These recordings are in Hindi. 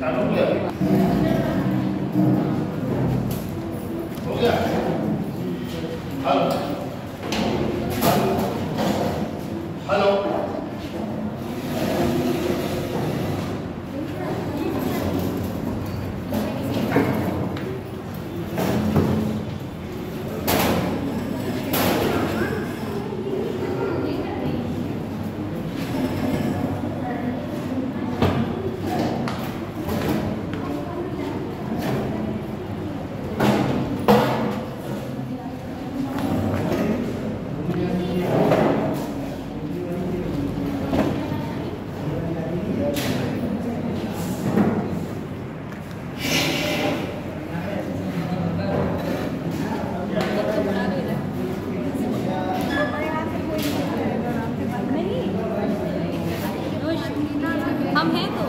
चालू हो गया? हो गया? हेलो हेलो हम हैं तो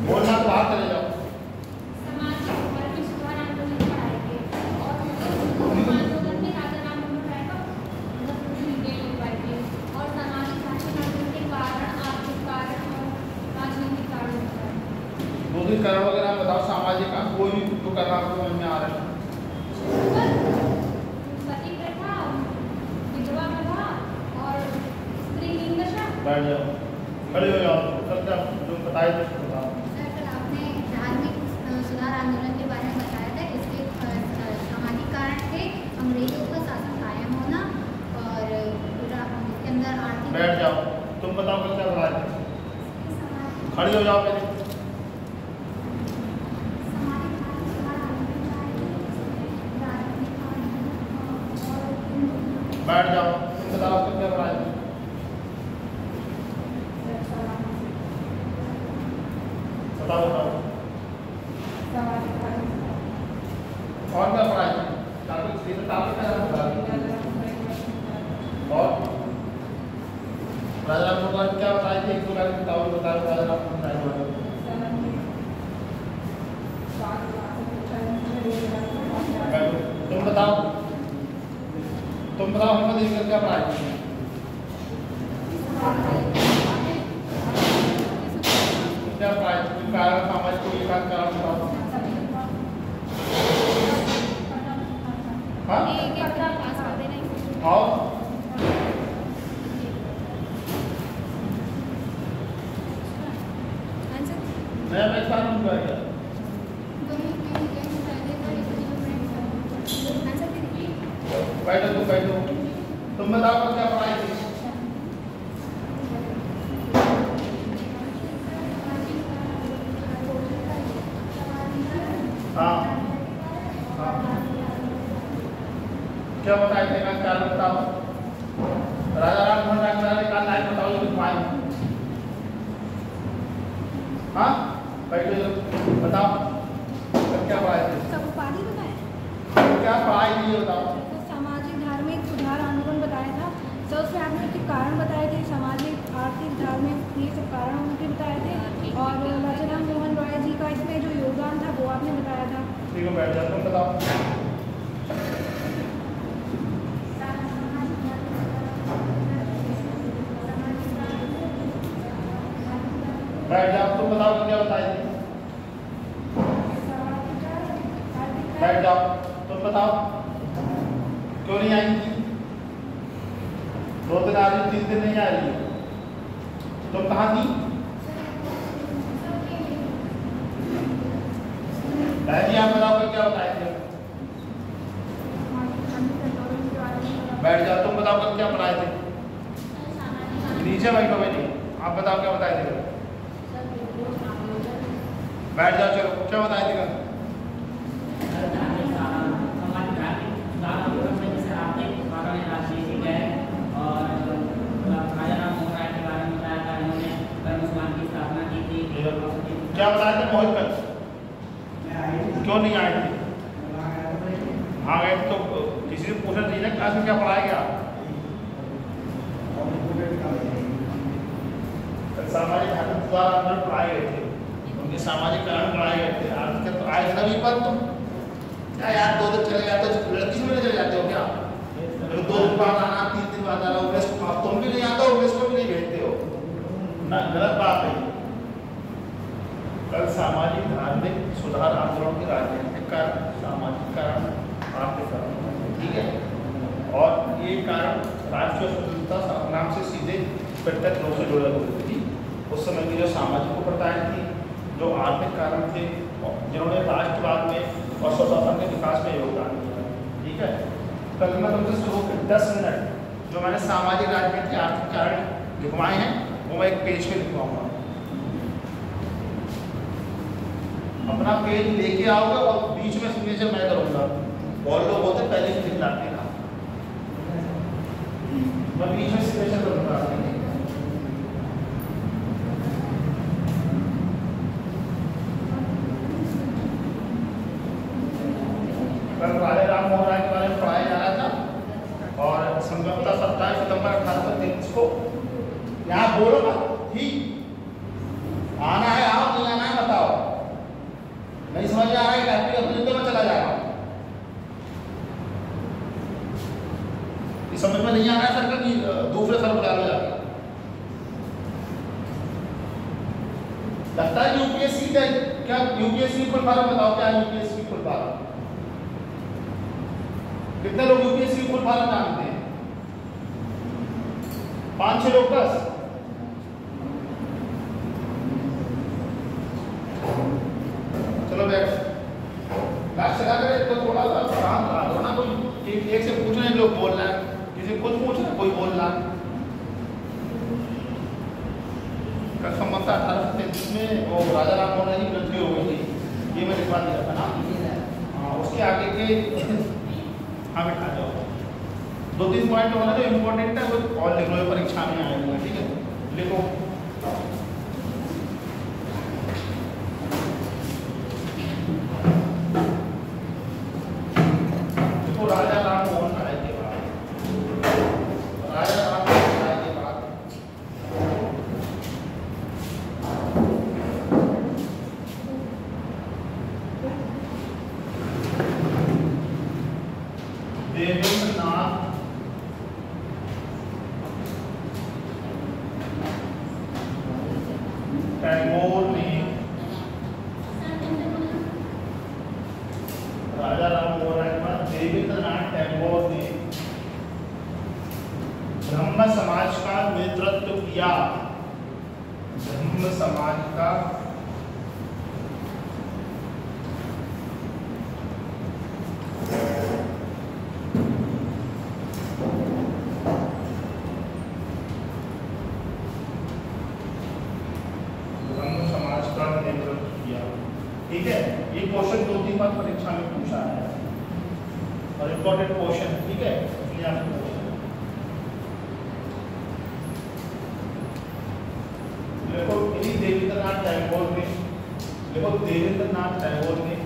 बोलना तो बाहर चले जाओ। दो दिन कारण वगैरह बताओ सामाजिक का कोई भी तो करना आपको मन में आ रहा है। बैठ जाओ, खड़े हो जाओ, सबका जो बताए थे बताओ। सर, आपने धार्मिक सुधार आंदोलन के बारे में बताया था। इसके सामाजिक कारण थे अंग्रेजों का शासन कायम होना और इसके अंदर आर्थिक। बैठ जाओ, तुम बताओ कल क्या बताए थे? खड़ी हो जाओ पहले। बैठ जाओ, तुम बताओ कल क्या बताए थे? बताओ बताओ और क्या पढ़ाई? टॉपिक का और राजा राम क्या बताए थे? एक दो लाइन बताओ, बताओ राजा राम तुम बताओ, तुम बताओ हमको देखकर क्या पढ़ाई थी? क्या पढ़ाई थी? कारण समाज को एक कारण बताओ। हाँ और मैं बात नहीं कर रहा। बैठो तुम बैठो, तुम बताओ क्या पढ़ाई थी? हाँ हाँ क्या बताए थे? मैं क्या बताओ? राजा राम मोहन राय का लाइन बताओ जो पाए। हाँ बैठो, बताओ क्या पढ़ाई थी? सब उपाधि बताए, क्या पढ़ाई थी ये बताओ। सामाजिक धार्मिक सुधार आंदोलन बताया था। तो उसमें आपने उसके कारण बताए थे, सामाजिक आर्थिक धार्मिक ये सब कारण उनके बताए थे। और राजा राम मोहन रॉय जी का इसमें जो योगदान था वो आपने बताया था। ठीक है बैठ जाओ, तुम बताओ। बैठ जाओ, तुम बताओ क्या बताए थे? बैठ जाओ, तुम बताओ क्यों नहीं आई थी? 2 दिन आ रही, 3 दिन नहीं आ रही। तुम कहाँ थी? बहन जी आप बताओ क्या बताए थे? बैठ जाओ, तुम बताओ कल क्या पढ़ाए थे? नीचे बैठो बेटी, आप बताओ क्या बताए थे? बैठ जाओ, चलो क्या बताए थे कल? और राजा राम मोहन राय के बारे में बताया था। इन्होंने धर्म समाज की स्थापना क्या बताया था मोहित कल? क्यों नहीं आए थे? हाँ गए तो किसी से पूछना चाहिए ना क्लास में क्या पढ़ाया गया? सामाजिक धार्मिक सुधार आंदोलन पढ़ाए गए थे, उनके सामाजिक कारण पढ़ाए गए थे। आज तक तो आए थे पर तुम क्या यार 2 दिन चले जाते हो, लड़की में चले जाते हो क्या? 2 दिन बाद आना, 3 दिन बाद आना, उमेश तुम भी नहीं आता, उमेश को भी नहीं भेजते हो ना, गलत बात है। कल सामाजिक धार्मिक सुधार आंदोलन के राजनीतिक कारण, सामाजिक कारण, आर्थिक कारण, ठीक है। और ये कारण राष्ट्रीय स्वतंत्रता संग्राम से सीधे प्रत्यक्ष रूप से जुड़े हुए थे। उस समय की जो सामाजिक उपप्रथाएं थी, जो आर्थिक कारण थे, जिन्होंने राष्ट्रवाद में और स्वशासन के विकास में योगदान दिया, ठीक है। कल मैं तुमसे शुरू 10 मिनट जो मैंने सामाजिक राजनीतिक आर्थिक कारण लिखवाए हैं वो मैं एक पेज पे लिखवाऊंगा। अपना पेज लेके आओगे और बीच में सिग्नेचर मैं करूंगा। बहुत लोग होते पहले ही लिख लाते हैं, मैं बीच में सिग्नेचर करूंगा। कल राजा राम मोहन राय के बारे में पढ़ाया जा रहा था और संगमता 27 सितंबर 1833 को। यहाँ बोलो मत, ठीक आना है आओ, नहीं आना है बताओ। नहीं समझ आ रहा है कि अपने तो मैं चला जा रहा हूँ। समझ में नहीं आ रहा है सर कि दूसरे सर बुला लो जाके। लगता है यूपीएससी का क्या? यूपीएससी फुल फॉर्म बताओ, क्या यूपीएससी फुल फॉर्म? कितने लोग यूपीएससी फुल फॉर्म जानते हैं? 5-6 लोग बस। चलो बैठ लास्ट लगा कर तो थोड़ा सा शांत रहो ना। कोई एक से पूछ रहे हैं, लोग बोल रहे हैं, किसी कुछ पूछ रहे हैं, कोई बोल रहा है। कल संबंधा 1833 में वो राजा राम मोहन राय की मृत्यु हो गई थी, ये मैं लिखवा दिया था ना। हाँ, उसके आगे के हाँ बिठा जाओ। 2-3 पॉइंट होना जो इम्पोर्टेंट है वो और लिख लो, परीक्षा में आएगा, ठीक है। लिखो राजा राम मोहन राय के बाद, राजा राम मोहन राय के बाद देवेंद्रनाथ टैगोर ने, राजा राम मोहन राय के बाद देवेंद्रनाथ टैगोर ने ब्रह्म समाज का नेतृत्व किया। ब्रह्म समाज का नेतृत्व किया, ठीक है। ये क्वेश्चन 2-3 बार परीक्षा में पूछा है और इम्पोर्टेंट क्वेश्चन, ठीक है, इसलिए आपको देखो इन्हीं देवेंद्रनाथ टैगोर ने, देखो देवेंद्रनाथ टैगोर ने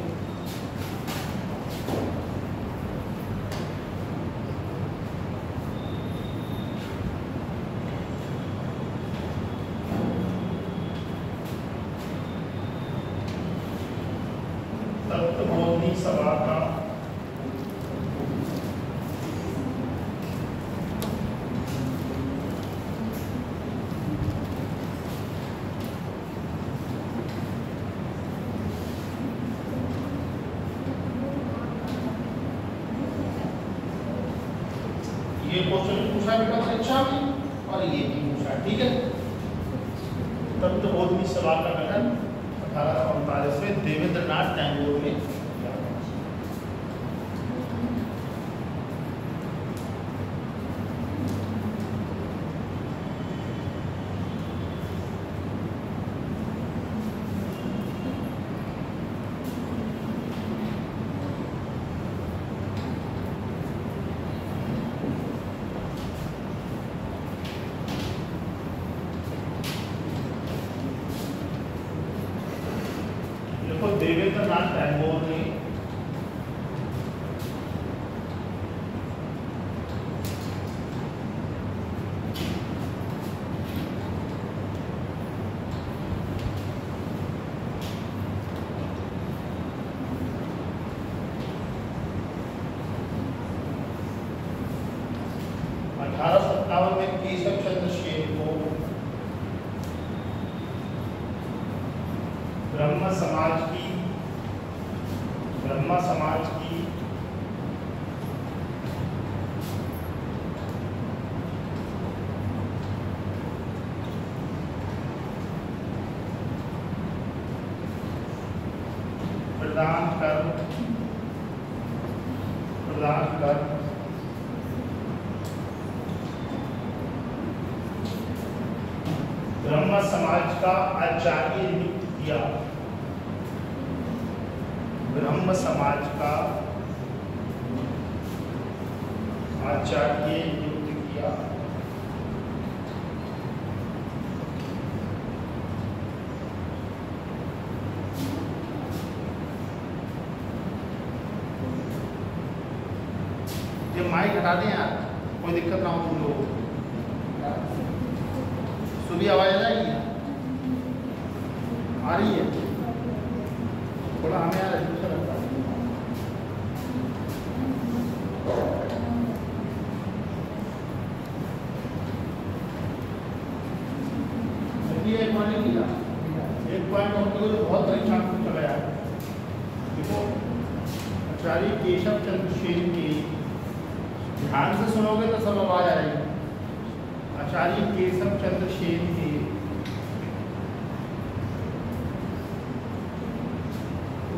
तत्वबोधि सभा का ये क्वेश्चन पूछा बेटा परीक्षा में और ये भी पूछा, ठीक है। तत्वबोधि सभा का गठन 1839 में देवेंद्रनाथ टैगोर ने किया। देखो देवेंद्र नाथ टैगोर ने में केशव चंद्र सेन को ब्रह्म समाज की प्रदान कर ब्रह्म समाज का आचार्य नियुक्त किया। ब्रह्म समाज का आचार्य नियुक्त किया। ये माइक हटा दें यार, कोई दिक्कत ना हो तुम लोगों को। सुबह आवाज आ जाएगी, आ रही है? थोड़ा हमें यार अच्छा लगता है। एक पॉइंट लिया, एक पॉइंट हम लोग बहुत परेशान हो चला है। देखो आचार्य केशव चंद्र सेन की, ध्यान से सुनोगे तो सब आवाज आएगी। आचार्य केशव चंद्र सेन के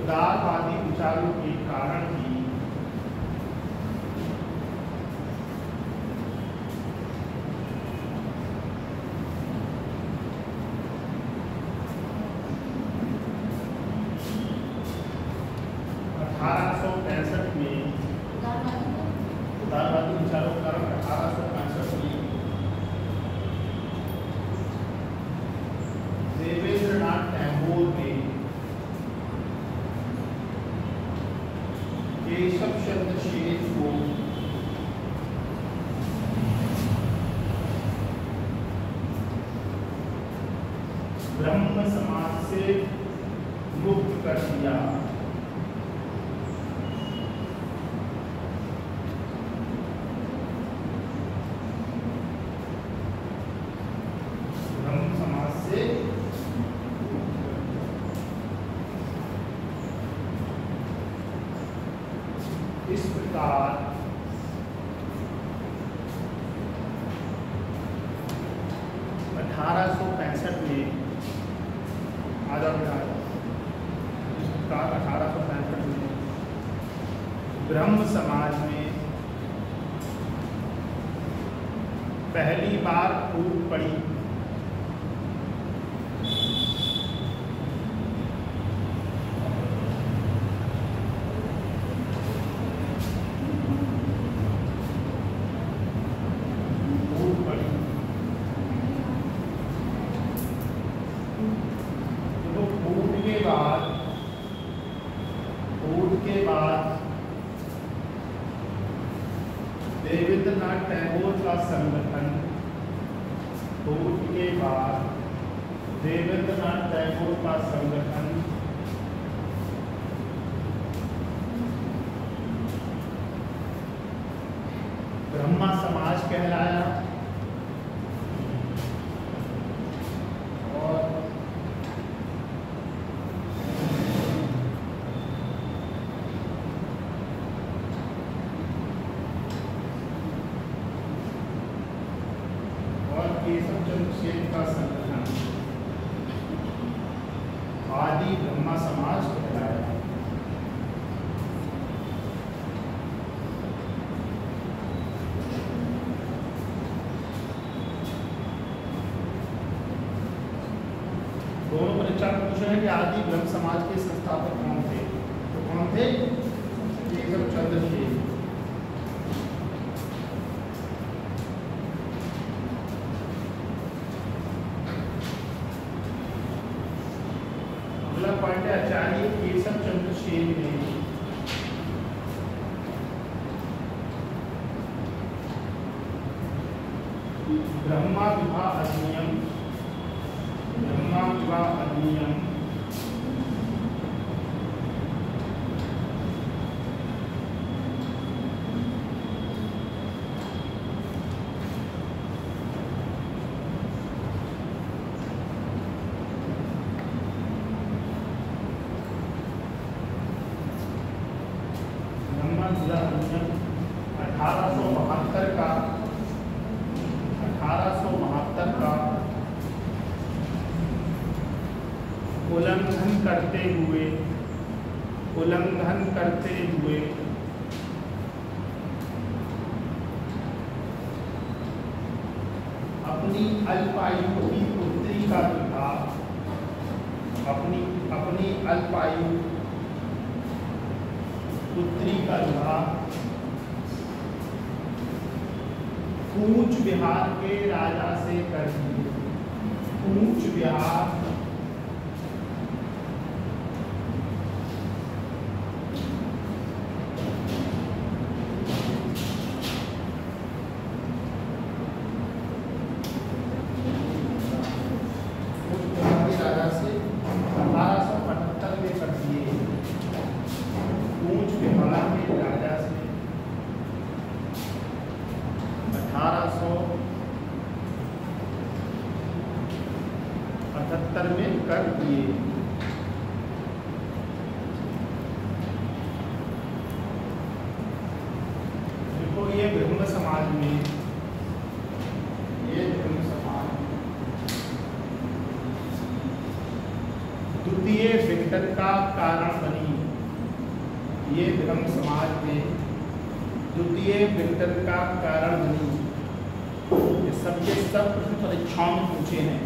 उदारवादी विचारों के कारण ही में उदारवादी विचारों के कारण 1865 में देवेंद्रनाथ टैगोर ने केशव चंद्र सेन को ब्रह्म समाज से मुक्त कर दिया। इस प्रकार में इस प्रकार 1865 में ब्रह्म समाज में पहली बार फूट पड़ी। देवेंद्रनाथ टैगोर का संगठन फूट के बाद देवेंद्रनाथ टैगोर का संगठन ब्रह्मा समाज कहलाया और केशव चंद्र सेन का संगठन आदि ब्रह्मा समाज कहलाया। दोनों परीक्षा में पूछे हैं कि आदि ब्रह्म समाज के संस्थापक कौन थे, तो कौन थे? केशव चंद्र सेन। अगला पॉइंट है आचार्य केशव चंद्र सेन ने ब्रह्मा विवाह अधिनियम जिला अधिनियम 1872 का उल्लंघन करते हुए अपनी अल्पायु की पुत्री का विवाह अपनी अल्पायु पुत्री का विवाह कूच बिहार के राजा से कर दिए। कूच बिहार राजा से 1878 में कर दिए। कूच बिहार के राजा से 1878 में कर दिए। देखो ये ब्रह्म समाज में द्वितीय विघटन का कारण बनी। ये ब्रह्म समाज में द्वितीय विघटन का कारण बनी। ये सबके सब प्रश्न परीक्षाओं में पूछे हैं।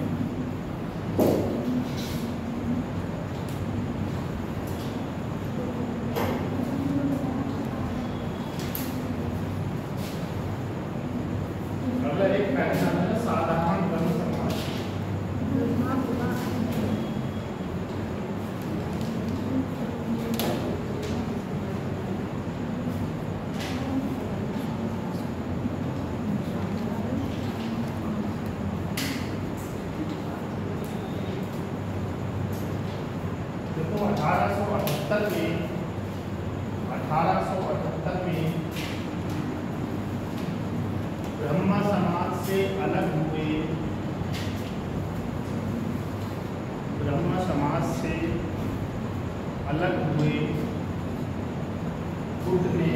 अगला एक पैटर्न है साधारण ब्रह्म समाज। देखो 1878 में ब्रह्म समाज से अलग हुए। ब्रह्म समाज से अलग हुए बुद्ध ने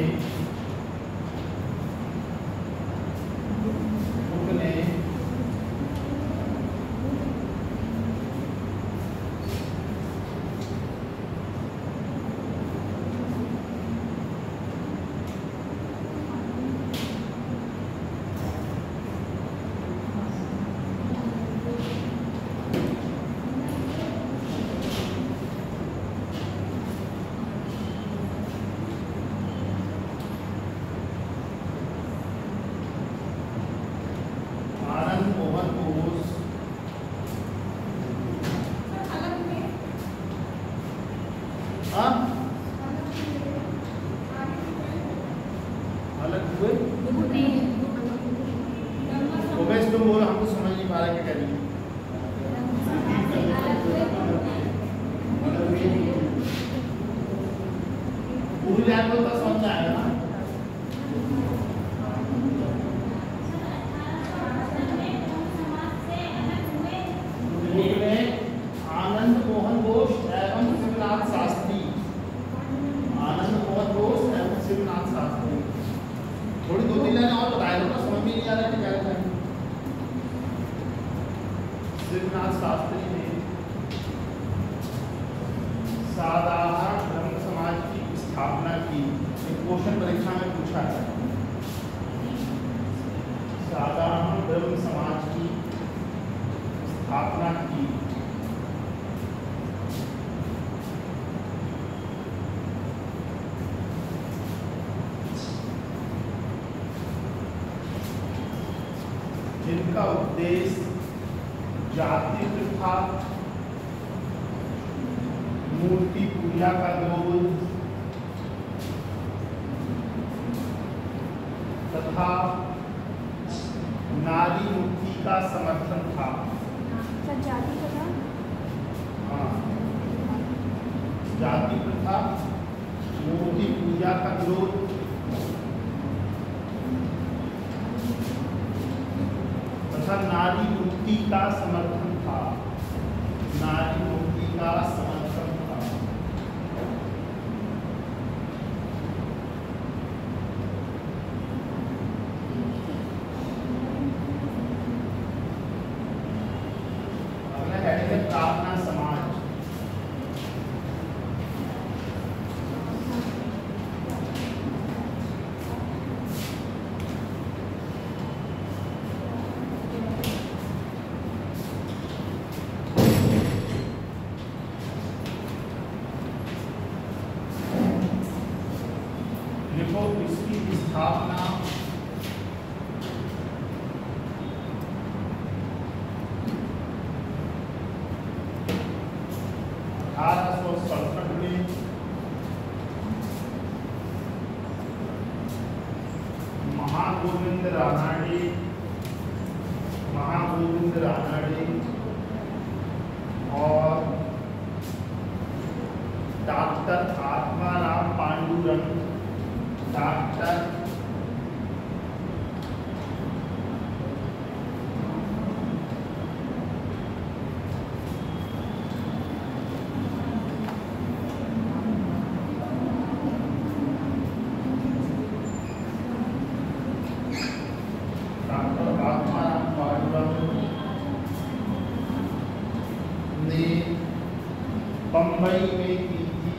अलग हुए। तुम बोलो, हम तो समझ नहीं पा रहे क्या कह रही है। पूरी लाइन तो समझ में आएगा ना। आनंद मोहन घोष एवं शिवनाथ शास्त्री। आनंद मोहन घोष एवं शिवनाथ शास्त्री। थोड़ी 2-3 लाइन और बताए दो ना, समझ में नहीं आ रहा है क्या है। शिवनाथ शास्त्री ने साधारण ब्रह्म समाज की स्थापना की। एक क्वेश्चन परीक्षा में पूछा है, साधारण ब्रह्म समाज की स्थापना की। जिनका उद्देश्य जाति प्रथा मूर्ति पूजा का विरोध तथा नारी मुक्ति का समर्थन था। जाति तथा हाँ, जाति प्रथा, मूर्ति पूजा का विरोध तथा नारी मुक्ति का समर्थन था। नारी मुक्ति का समर्थन था। अगला हेडिंग है प्रार्थना समाज। लिखो इसकी स्थापना 1867 में महागोविंद रानडे और डॉक्टर आत्माराम पांडुरंग ने बंबई में की थी।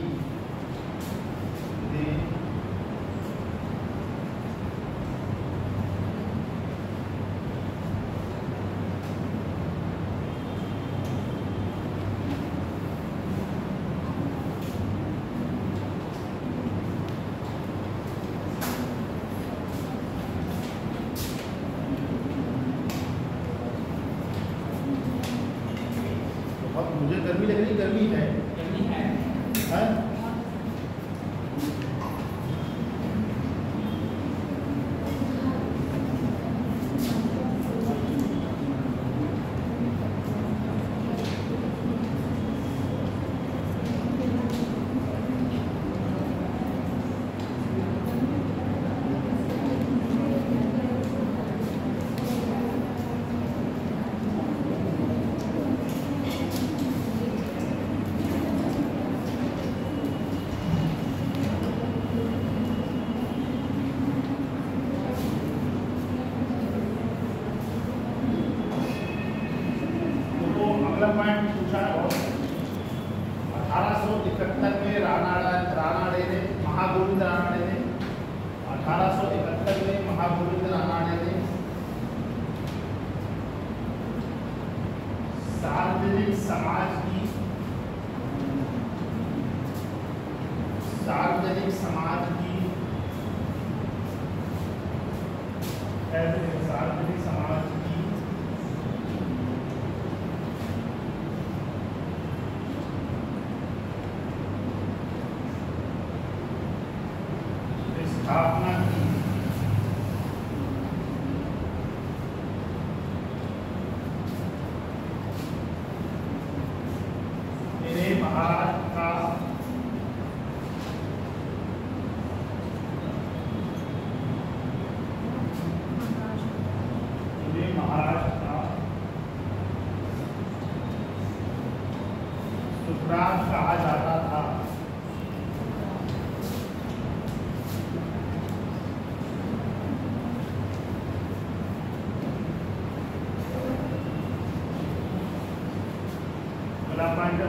मुझे गर्मी लग रही, गर्मी है हैं? अगला पॉइंट पूछा है 1871 में रानाडे ने महागोविंद रानाडे ने 1871 में महागोविंद रानाडे ने सार्वजनिक समाज की सार्वजनिक समाज की स्थापना की। इन्हें महाराष्ट्र का सुखराज कहा जाता था।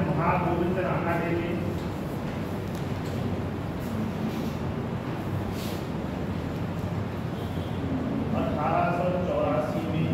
महागोविंद रानाडे ने 1884 में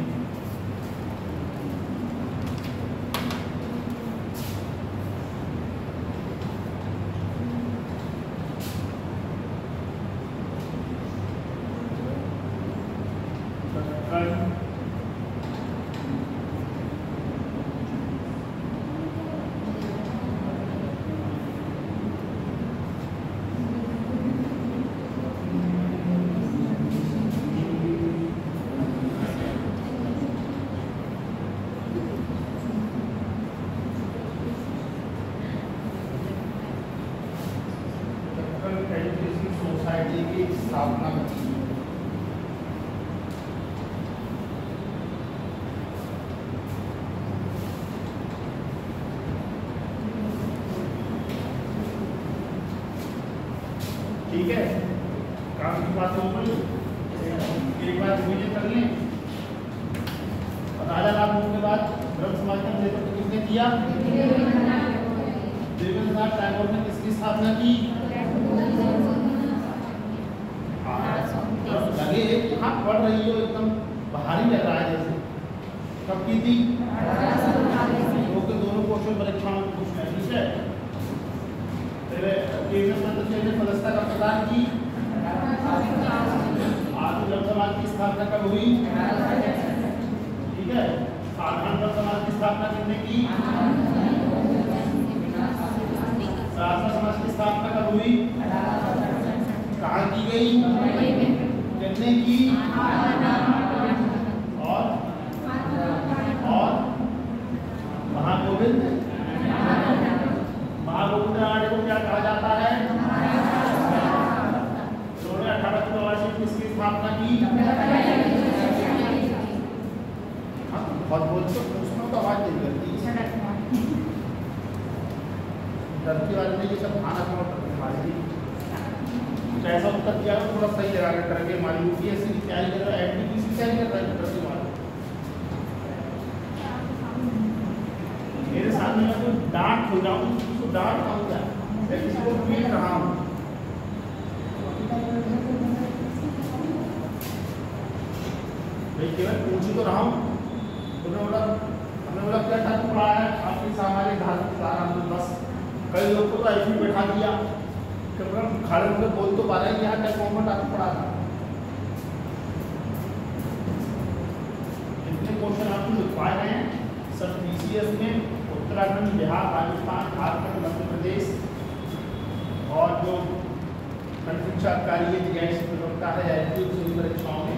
सोसाइटी की स्थापना की। ठीक है, काम की बात हो गई। एक बार रिवीजन कर लें। राजा लागू के बाद ब्रह्म समाज का नेतृत्व किसने किया? देवेंद्रनाथ टैगोर ने किसकी स्थापना की? लगे यहाँ पढ़ रही हो एकदम भारी लग रहा है जैसे। कब की थी? दोनों क्वेश्चन परीक्षाओं में पूछना है, ठीक है। फलस्ता का प्रदान की। आदि ब्रह्म समाज की स्थापना कब हुई? ठीक है। साधारण ब्रह्म समाज की स्थापना किसने की? साधना समाज की स्थापना कब हुई? कहाँ की गई? किसने की? और महागोविंद राणे को क्या कहा जाता है? 1884 किसकी स्थापना की? बहुत बोलते पूछना तो आवाज नहीं करती। धरती वाले ने ये सब खाना हमारे लिए कुछ ऐसा उत्तर दिया तो थोड़ा सही लगा करके हमारी यूपीएससी की तैयारी कर रहा है, एनटीपीसी की तैयारी कर रहा है धरती वाले। मेरे सामने मैं तो डांट हो जाऊँ, उसको डांट पाऊंगा, मैं किसी को पीट रहा हूँ। मैं केवल पूछ तो रहा हूँ। हमने बोला क्या टाइप पढ़ा है आपकी सामाजिक धार्मिक धारा में? बस कई लोग को तो ऐसे ही बैठा दिया कि खड़े होकर बोल तो पा रहे हैं यहाँ क्या कॉमन आपको पढ़ा था। इतने क्वेश्चन आपको लिखवाए गए हैं सब पीसीएस में। उत्तराखंड, बिहार, राजस्थान, झारखंड, मध्य प्रदेश और जो खंड शिक्षा अधिकारी है जीआईसी प्रवक्ता है परीक्षाओं में,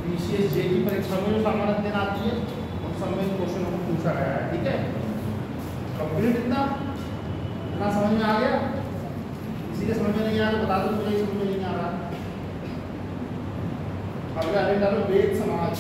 पीसीएस जे की परीक्षा में जो सामान्य दिन आती है उन सब में क्वेश्चन को पूछा गया है। ठीक है, कंप्लीट इतना समझ में आ गया? किसी के समझ में नहीं आ रहा बता दो, मुझे समझ में नहीं आ रहा। अगला आगे डालो वेद समाज।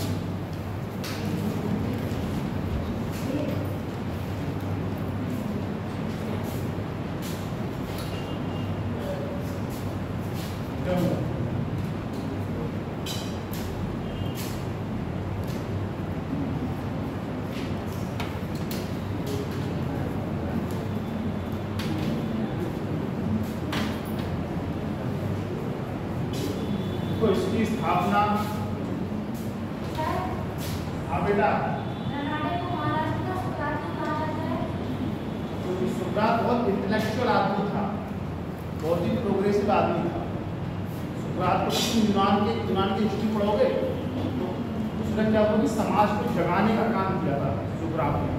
तो इसकी स्थापना बेटा क्योंकि सुकरात बहुत इंटेलेक्चुअल आदमी था, बहुत ही प्रोग्रेसिव आदमी था। सुकरात को यूनान की हिस्ट्री पढ़ोगे तो उसने क्या हुआ कि समाज को जगाने का काम किया था सुकरात ने।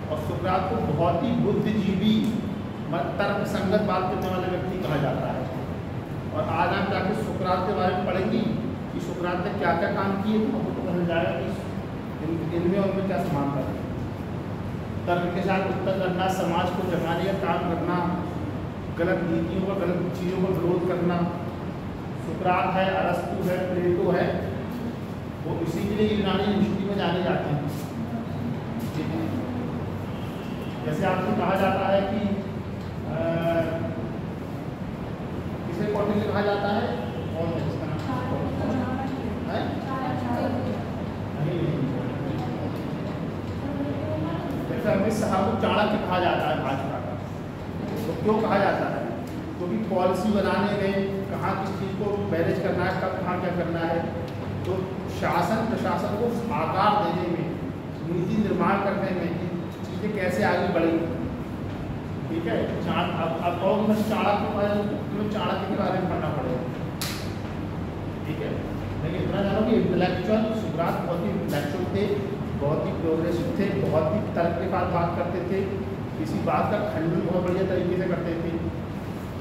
और सुकरात को बहुत ही बुद्धिजीवी तर्क संगत बात करने वाले व्यक्ति कहा जाता है। और आज हम जाके सुकरात के बारे में पढ़ेंगे कि सुकरात ने क्या क्या काम किए, तो हमको तो समझ जाएगा कि इनमें उनमें क्या समानता है। तर्क के साथ उत्तर करना, समाज को जगाने का काम करना, गलत नीतियों का, गलत चीज़ों का विरोध करना। सुकरात है, अरस्तु है, प्लेटो है, वो इसी के लिए यूनानी हिस्ट्री में जाने जाते हैं। जैसे आपको कहा जाता है कि किसे कौटिल्य से कहा जाता है, कौन है इसका नाम? जैसे अमित शाह को चाणक्य कहा जाता है भाजपा का। तो क्यों कहा जाता है? क्योंकि पॉलिसी बनाने में कहाँ किस चीज़ को मैनेज करना है, कब कहाँ क्या करना है, तो शासन प्रशासन को आकार देने में, नीति निर्माण करने में चीज़ें कैसे आगे बढ़ेंगी। ठीक है, अब कहोगे मैं चाणक्य के बारे में पढ़ना पड़ेगा। ठीक है, लेकिन इतना जानो कि इंटेलेक्चुअल सुकरात बहुत ही इंटेलेक्चुअल थे, बहुत ही प्रोग्रेसिव थे, बहुत ही तर्क के साथ बात करते थे, किसी बात का खंडन बहुत बढ़िया तरीके से करते थे।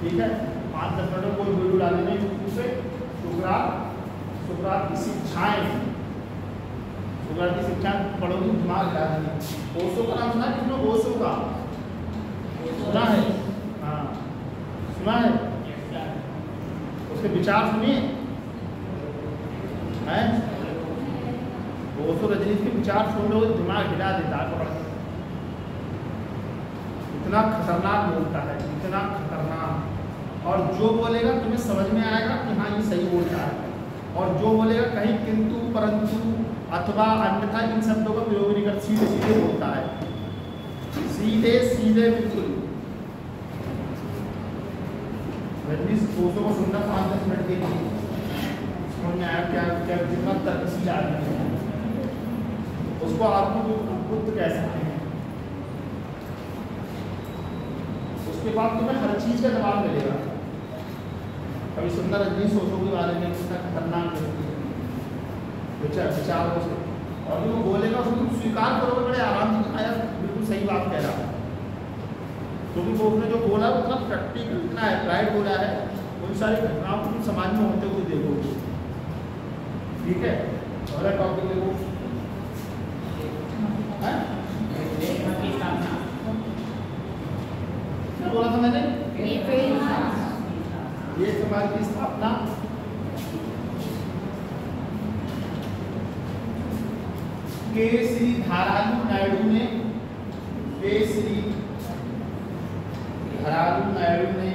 ठीक है, 5-10 मिनट में कोई वीडियो डाले नहीं यूट्यूब पे। सुकरात की शिक्षाएँ, सुकरात की शिक्षा पढ़ोगे दिमाग लगा देंगे। ओशो का नाम सुना है किसने? ओशो का सुना है? हाँ सुना है। उसके विचार सुनिए हैं। ओशो रजनीश के विचार सुन लो, दिमाग हिला देता है पकड़ के। इतना खतरनाक बोलता है, इतना खतरनाक। और जो बोलेगा तुम्हें समझ में आएगा कि हाँ ये सही बोलता है, और जो बोलेगा कहीं किंतु परंतु अथवा अन्यथा इन शब्दों का प्रयोग नहीं कर, सीधे सीधे बोलता है, सीधे सीधे बिल्कुल। रजनीश ओशो को सुनना 5-10 मिनट के लिए समझ में आया क्या क्या कितना तर्कशील आदमी है। उसको आपको बुद्ध कह सकते हैं। उसके बाद तुम्हें हर चीज़ का जवाब मिलेगा। कभी सुनना रजनीश ओशो के बारे में, कितना खतरनाक व्यक्ति है विचारों से, और जो बोलेगा उसको तुम स्वीकार करोगे बड़े आराम से, आया बिल्कुल सही बात कह रहा है। क्योंकि वो उसने जो बोला वो इतना प्रैक्टिकल, इतना अप्लाइड बोला है, उन सारी घटनाओं को तुम समाज में होते हुए देखोगे। ठीक है, अगला टॉपिक देखो। क्या बोला था मैंने? ये समाज की स्थापना के श्री धारालू नायडू ने, के श्री धारालू नायडू ने,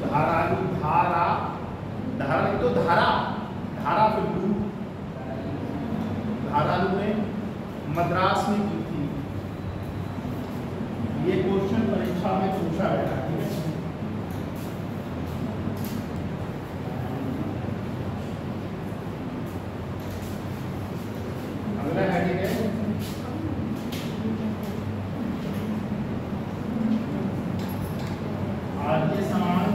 धारालू धारा धारा तो धारा धारा बिल्कुल धारालू ने मद्रास में की थी। ये क्वेश्चन परीक्षा में पूछा गया। अगला हेडिंग है आर्य समाज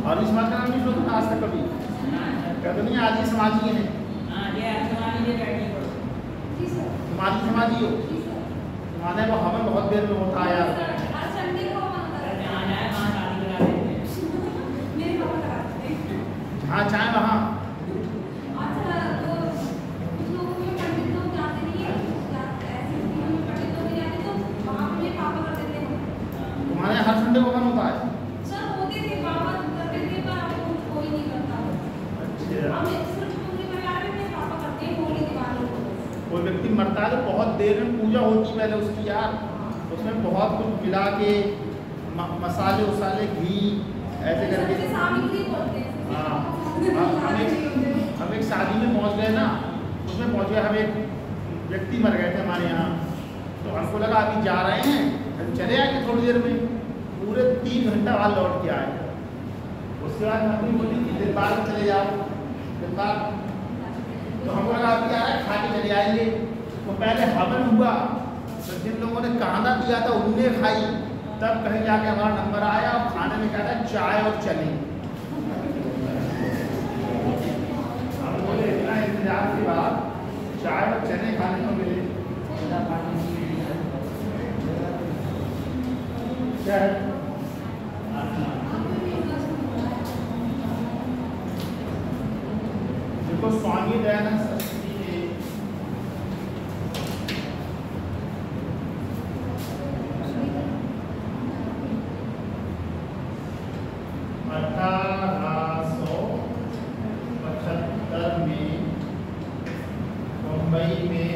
और इस बात का नाम नहीं सुना आज तक कभी? कहते नहीं आज ये समाजी है। तुम्हारी समाजी हो, तुम्हारे वो हवन बहुत देर में होता है यार। हाँ चाहे वहाँ तुम्हारे हर संडे को हवन होता है। कोई व्यक्ति मरता है तो बहुत देर में पूजा होती है पहले उसकी यार, उसमें बहुत कुछ मिला के मसाले उसाले घी ऐसे करके। हाँ हम एक शादी में पहुंच गए ना, उसमें पहुंच गए, हम एक व्यक्ति मर गए थे हमारे यहाँ, तो हमको लगा अभी जा रहे हैं, हम चले आएंगे थोड़ी देर में, पूरे 3 घंटा बाद लौट के आए। उसके बाद मम्मी बोली कि दरबार में चले जाओ, दरबार, तो हमको लगा अभी आ रहा है खा के चले आएंगे। तो पहले हवन हुआ, तो जिन लोगों ने कांदा दिया था उनने खाई, तब कहीं जाके हमारा नंबर आया और खाने में क्या था, चाय और चने। हम बोले इतना इंतजार के बाद चाय और चने खाने को मिले, क्या है? देखो स्वामी दयानंद सरस्वती ने 1875 में मुंबई में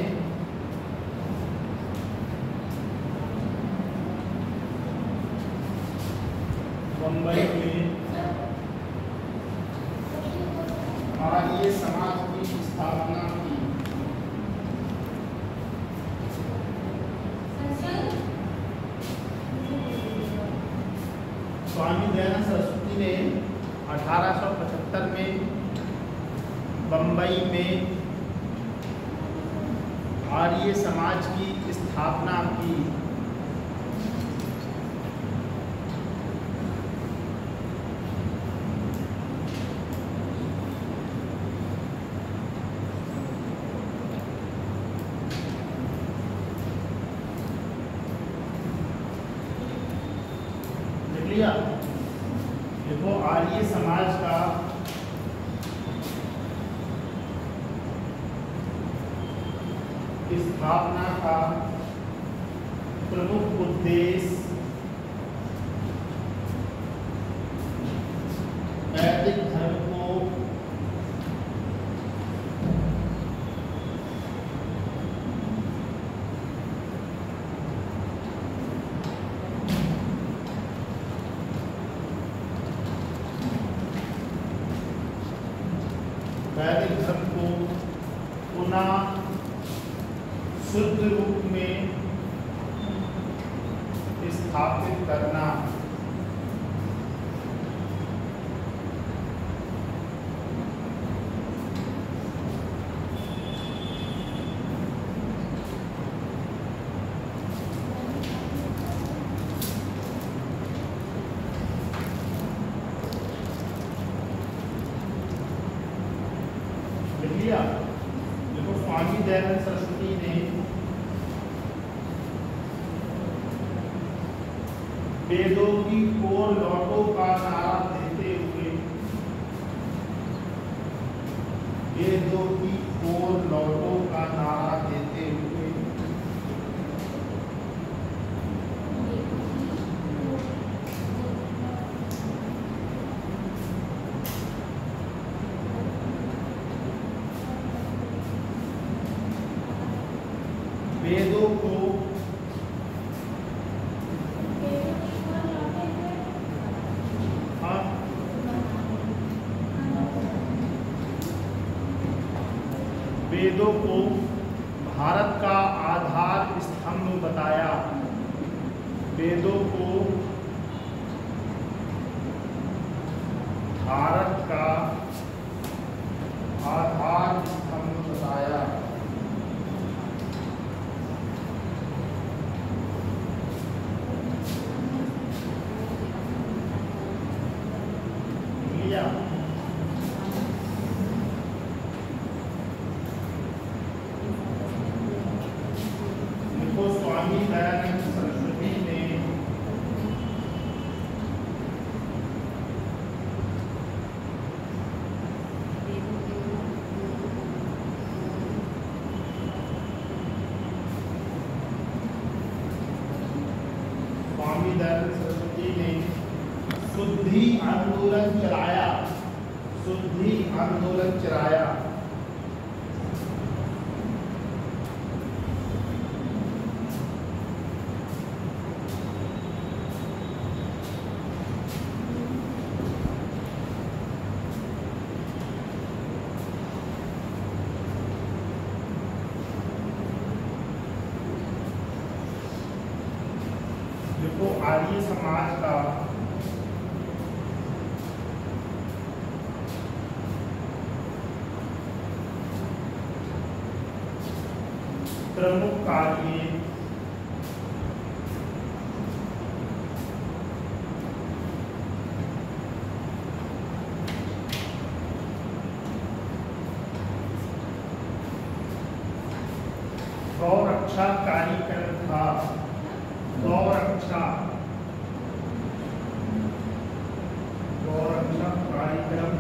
आर्य समाज की स्थापना की। स्वामी दयानंद सरस्वती ने 1875 में बम्बई में आर्य समाज की स्थापना की। लिया। देखो आर्य समाज का स्थापना का प्रमुख उद्देश्य वैदिक धर्म को पुनः शुद्ध रूप में स्थापित करना। देखो स्वामी दयानंद सरस्वती ने वेदों की ओर लौटो का नारा देते हुए वेदों की ओर लौटो का नारा देते हुए वेदों को वेदों को भारत का आधार स्तंभ बताया। वेदों को भारत का आधार स्तंभ बताया। स्वामी दयानंद सरस्वती ने शुद्धि आंदोलन चलाया। शुद्धि आंदोलन चलाया। देखो आर्य समाज का प्रमुख कार्य गौ रक्षा कार्यक्रम था। गौ रक्षा कार्यक्रम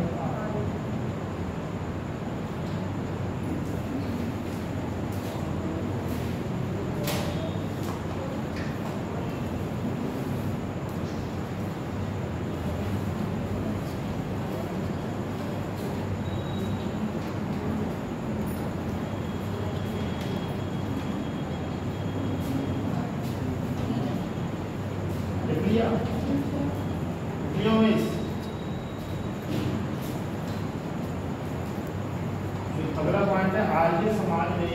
अगला पॉइंट है आर्य समाज ने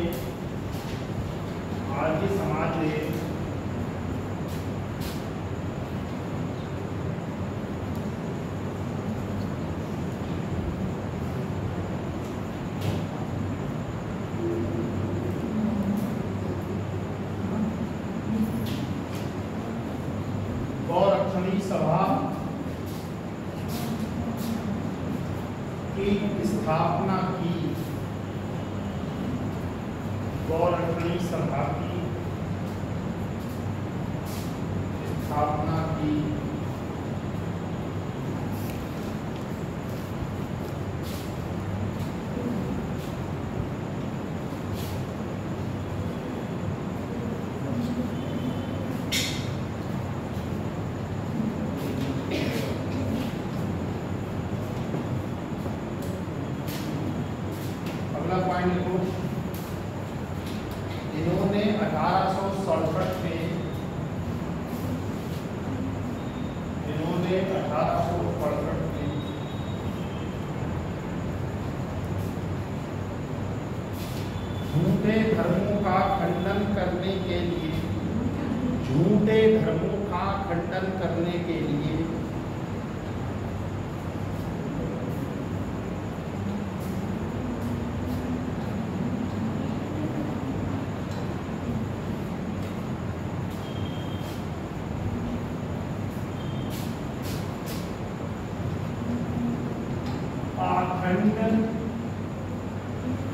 गौरक्षणी सभा की स्थापना की। गौरक्षणी सभा की स्थापना की। पॉइंट लिखो। इन्होंने 1867 में झूठे धर्मों का खंडन करने के लिए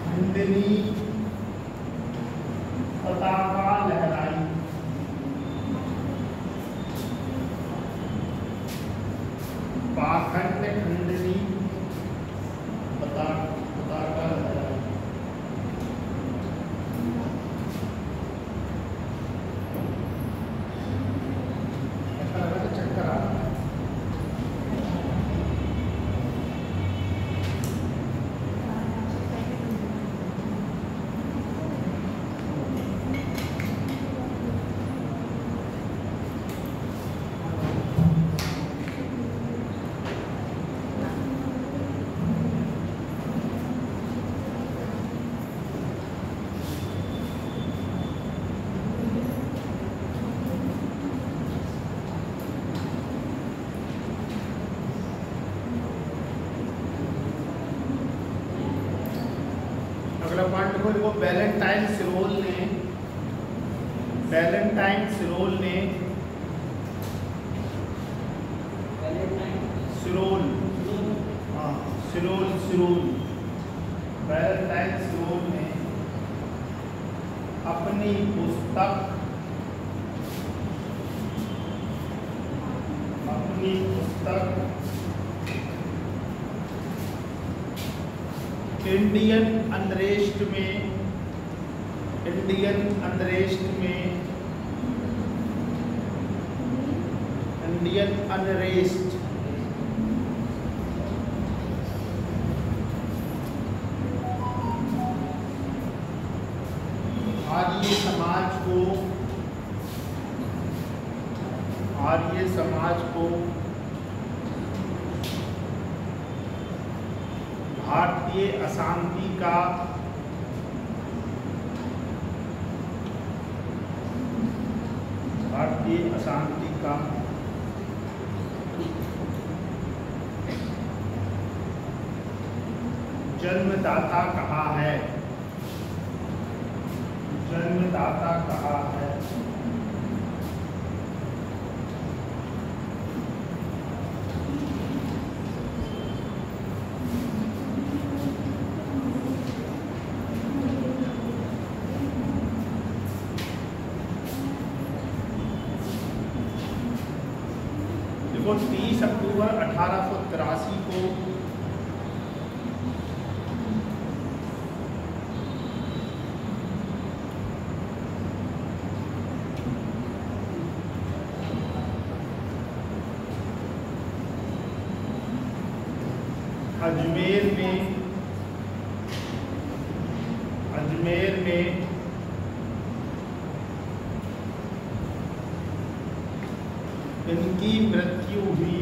खंडनी पताका लहराई। पाखंड खंडनी पताका लहराई। ऐसा लगा तो चक्कर आ रहा है। अगला पॉइंट देखो, वैलेंटाइन सिरोल ने अपनी पुस्तक इंडियन अनरेस्ट आर्य समाज को भारतीय अशांति का जन्मदाता कहा है। देखो 30 अक्टूबर 1883 को अजमेर में इनकी मृत्यु हुई।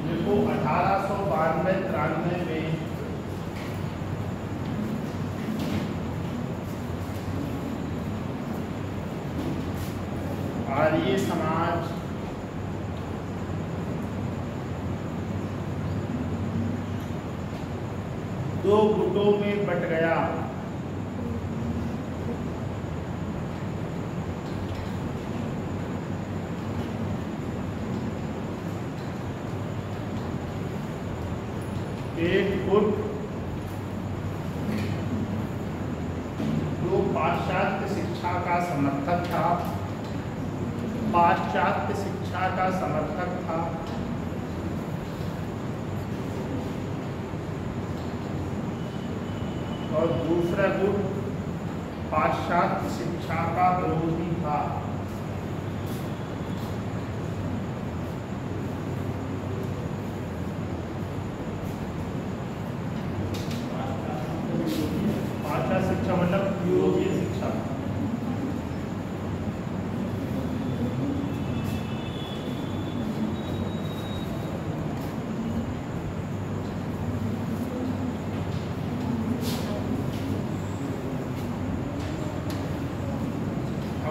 देखो 1892-93 में आर्य समाज दो गुटों में बट गया। एक गुट जो पाश्चात्य शिक्षा का समर्थक था, और दूसरा गुट पाश्चात्य शिक्षा का विरोधी था। पाश्चात्य शिक्षा मतलब यूरोपीय शिक्षा।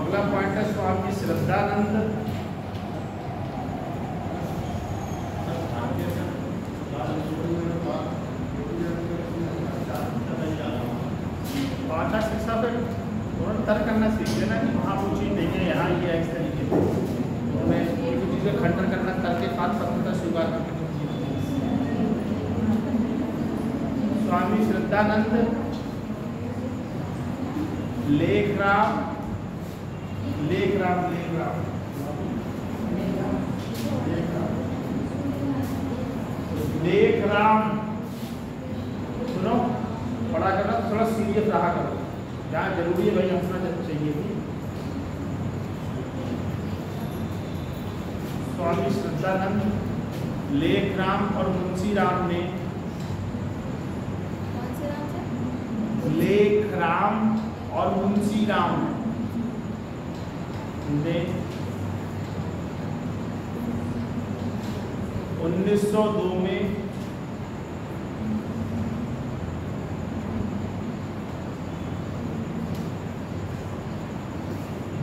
अगला पॉइंट है स्वामी श्रद्धानंद। पाश्चात्य शिक्षा पे थोड़ा तर्क करना सीख लेना कि वहाँ वो चीज़ नहीं है, यहाँ ये है, इस तरीके से उन्हें कोई भी चीज़ें खंडन करना, तर्क के साथ स्वतंत्रता स्वीकार करके। स्वामी श्रद्धानंद, लेखराम सुनो, पढ़ा करना थोड़ा सीरियस रहा करो, जहाँ जरूरी है भाई हंसना चाहिए थी। स्वामी श्रद्धानंद, लेखराम और मुंशी राम ने, लेखराम और मुंशी राम ने 1902 में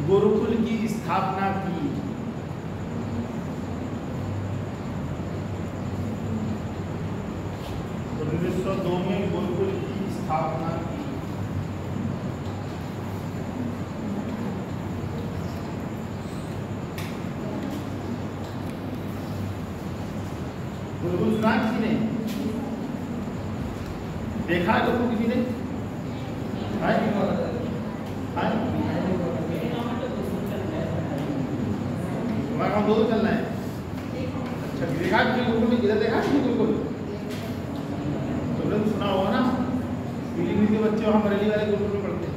गुरुकुल की स्थापना की। में गुरुकुल की स्थापना की। गुरुकुल सुना किसी ने? देखा है गुरुकुल किसी ने? हमारा दो चलना है। अच्छा, देखा गुरुकुल में किधर देखा गुरुकुल? तुमने सुना होगा ना, पीलीभीत के बच्चे वहाँ बरेली वाले गुरुकुल में पढ़ते हैं।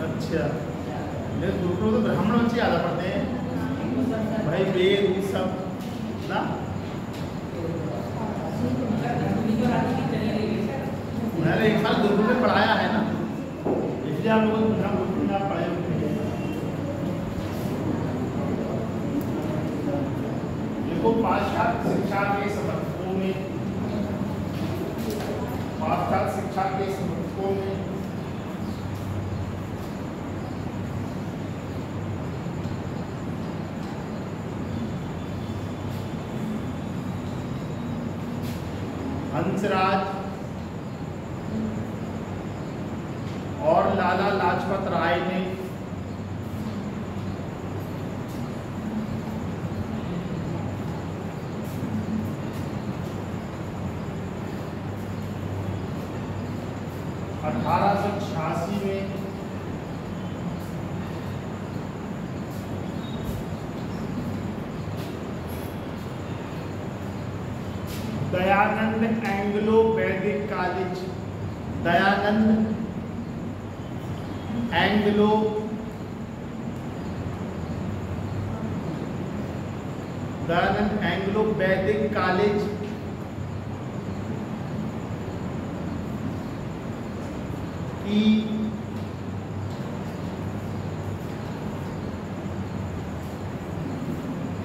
अच्छा, मेरे गुरुकुल तो ब्राह्मण बच्चे ज़्यादा पढ़ते हैं भाई, वेद ये सब ना। मैंने एक साल गुरुकुल में पढ़ाया है ना, इसलिए आप लोगों को गुरुकुल में आप पढ़े होंगे। देखो, पाश्चात्य शिक्षा के समर्थकों में, पाश्चात्य शिक्षा के समर्थकों में हंसराज और लाला लाजपत राय ने में दयानंद एंग्लो वैदिक कॉलेज, दयानंद एंग्लो वैदिक कॉलेज की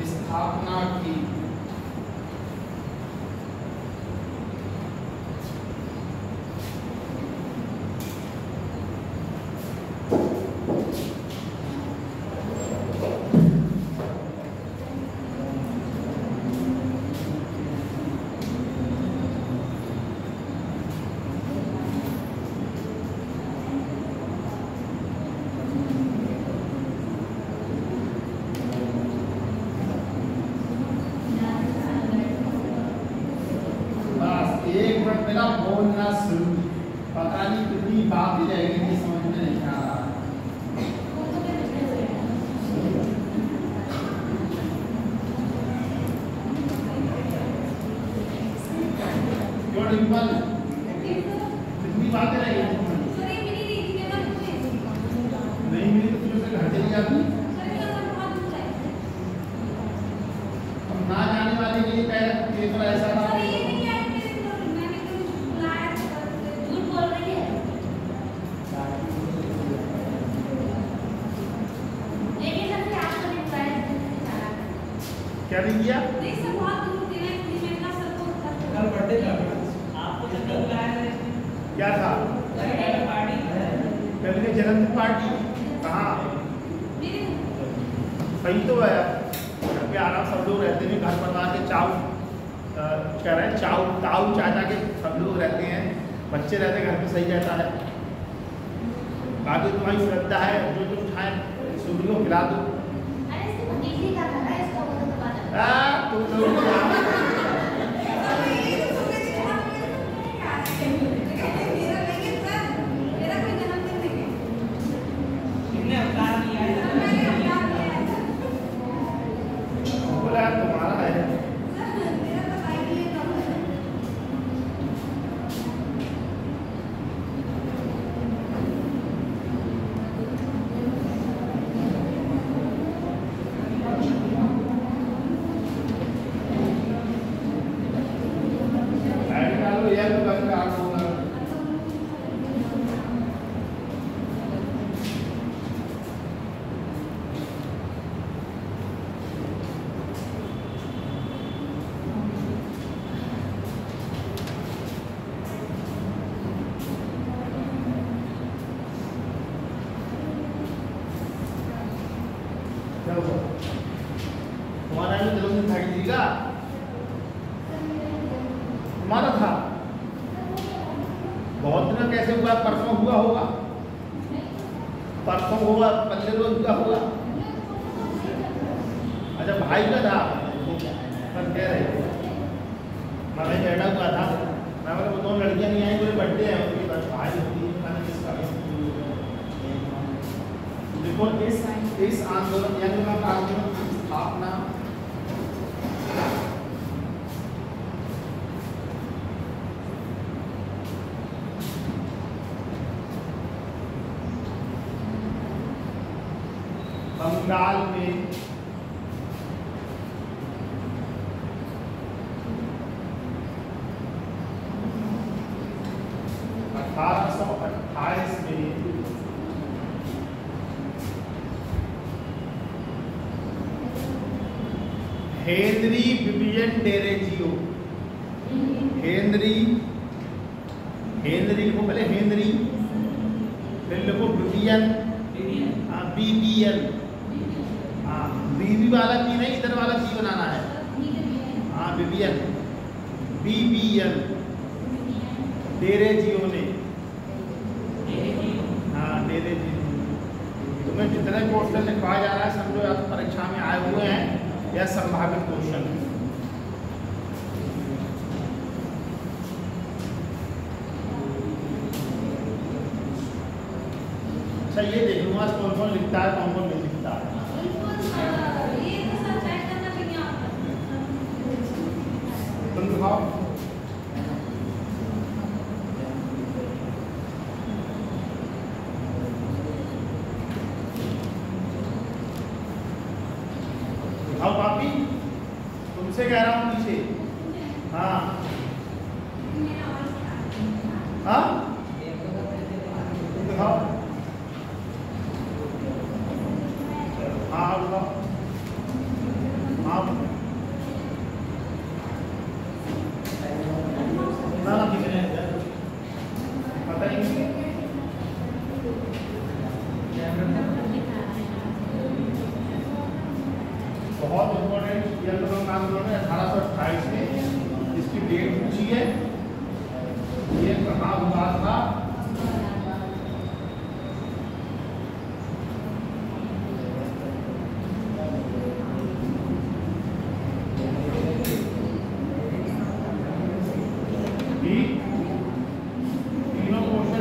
स्थापना की। पता नहीं कितनी बात ही रहेगी कि समझ में नहीं आ रहा। क्यों डिम्पल कितनी बातें रहेगी? नहीं मिली तो तुझे घर चली जाती। हम ना जाने वाले के लिए कह रहे पेपर ऐसा था। क्या नहीं किया? क्या था? कल के जन्मदिन पार्टी कहाँ? सही तो है। घर पे आराम सब लोग रहते हैं, घर परिवार के चाऊ कह रहे हैं चाऊ ताऊ चाचा के सब लोग रहते हैं, बच्चे रहते हैं घर पे, सही रहता है। बाकी तुम्हारी श्रद्धा है, जो तुम खाएं सूर्य को खिला दो। तुम लोग बोला तुम्हारा है। तुम्हारा भी जन्मदिन था किसी का? तुम्हारा था? बहुत दिन कैसे हुआ? परसों हुआ होगा, परसों हुआ, 15 रोज हुआ होगा। अच्छा भाई का था? पर कह रहे मैं बैठा हुआ था, मैं बोला वो 2 लड़कियां नहीं आई, मेरे बर्थडे है उनकी, बस भाई होती है पता नहीं किसका। देखो इस आंदोलन आंदोलन की स्थापना बंगाल में 1828 में हेनरी विवियन डेरेजियो, हेनरी लिखो पहले, हेनरी फिर लिखो विवियन, बीबीएल, बीबी वाला पी नहीं, इधर वाला पी बनाना है। हाँ विवियन, बीबीएल डेरेजियो ने, हाँ डेरेजियो। तुम्हें जितने क्वेश्चन लिखवाया जा रहा है समझो या तो परीक्षा में आए हुए हैं या संभावित क्वेश्चन है। अच्छा ये देख लूँगा कौन कौन लिखता है, कौन कौन नहीं लिखता है। तुम दिखाओ। दिखाओ पापी, तुमसे कह रहा हूँ पीछे। हाँ हाँ दिखाओ। हाँ दिखाओ। हाँ ना किसने पता नहीं। बहुत इम्पोर्टेंट ये आंदोलन 1828 में, इसकी डेट पूछी है, ये कहाँ हुआ था। तीनों क्वेश्चन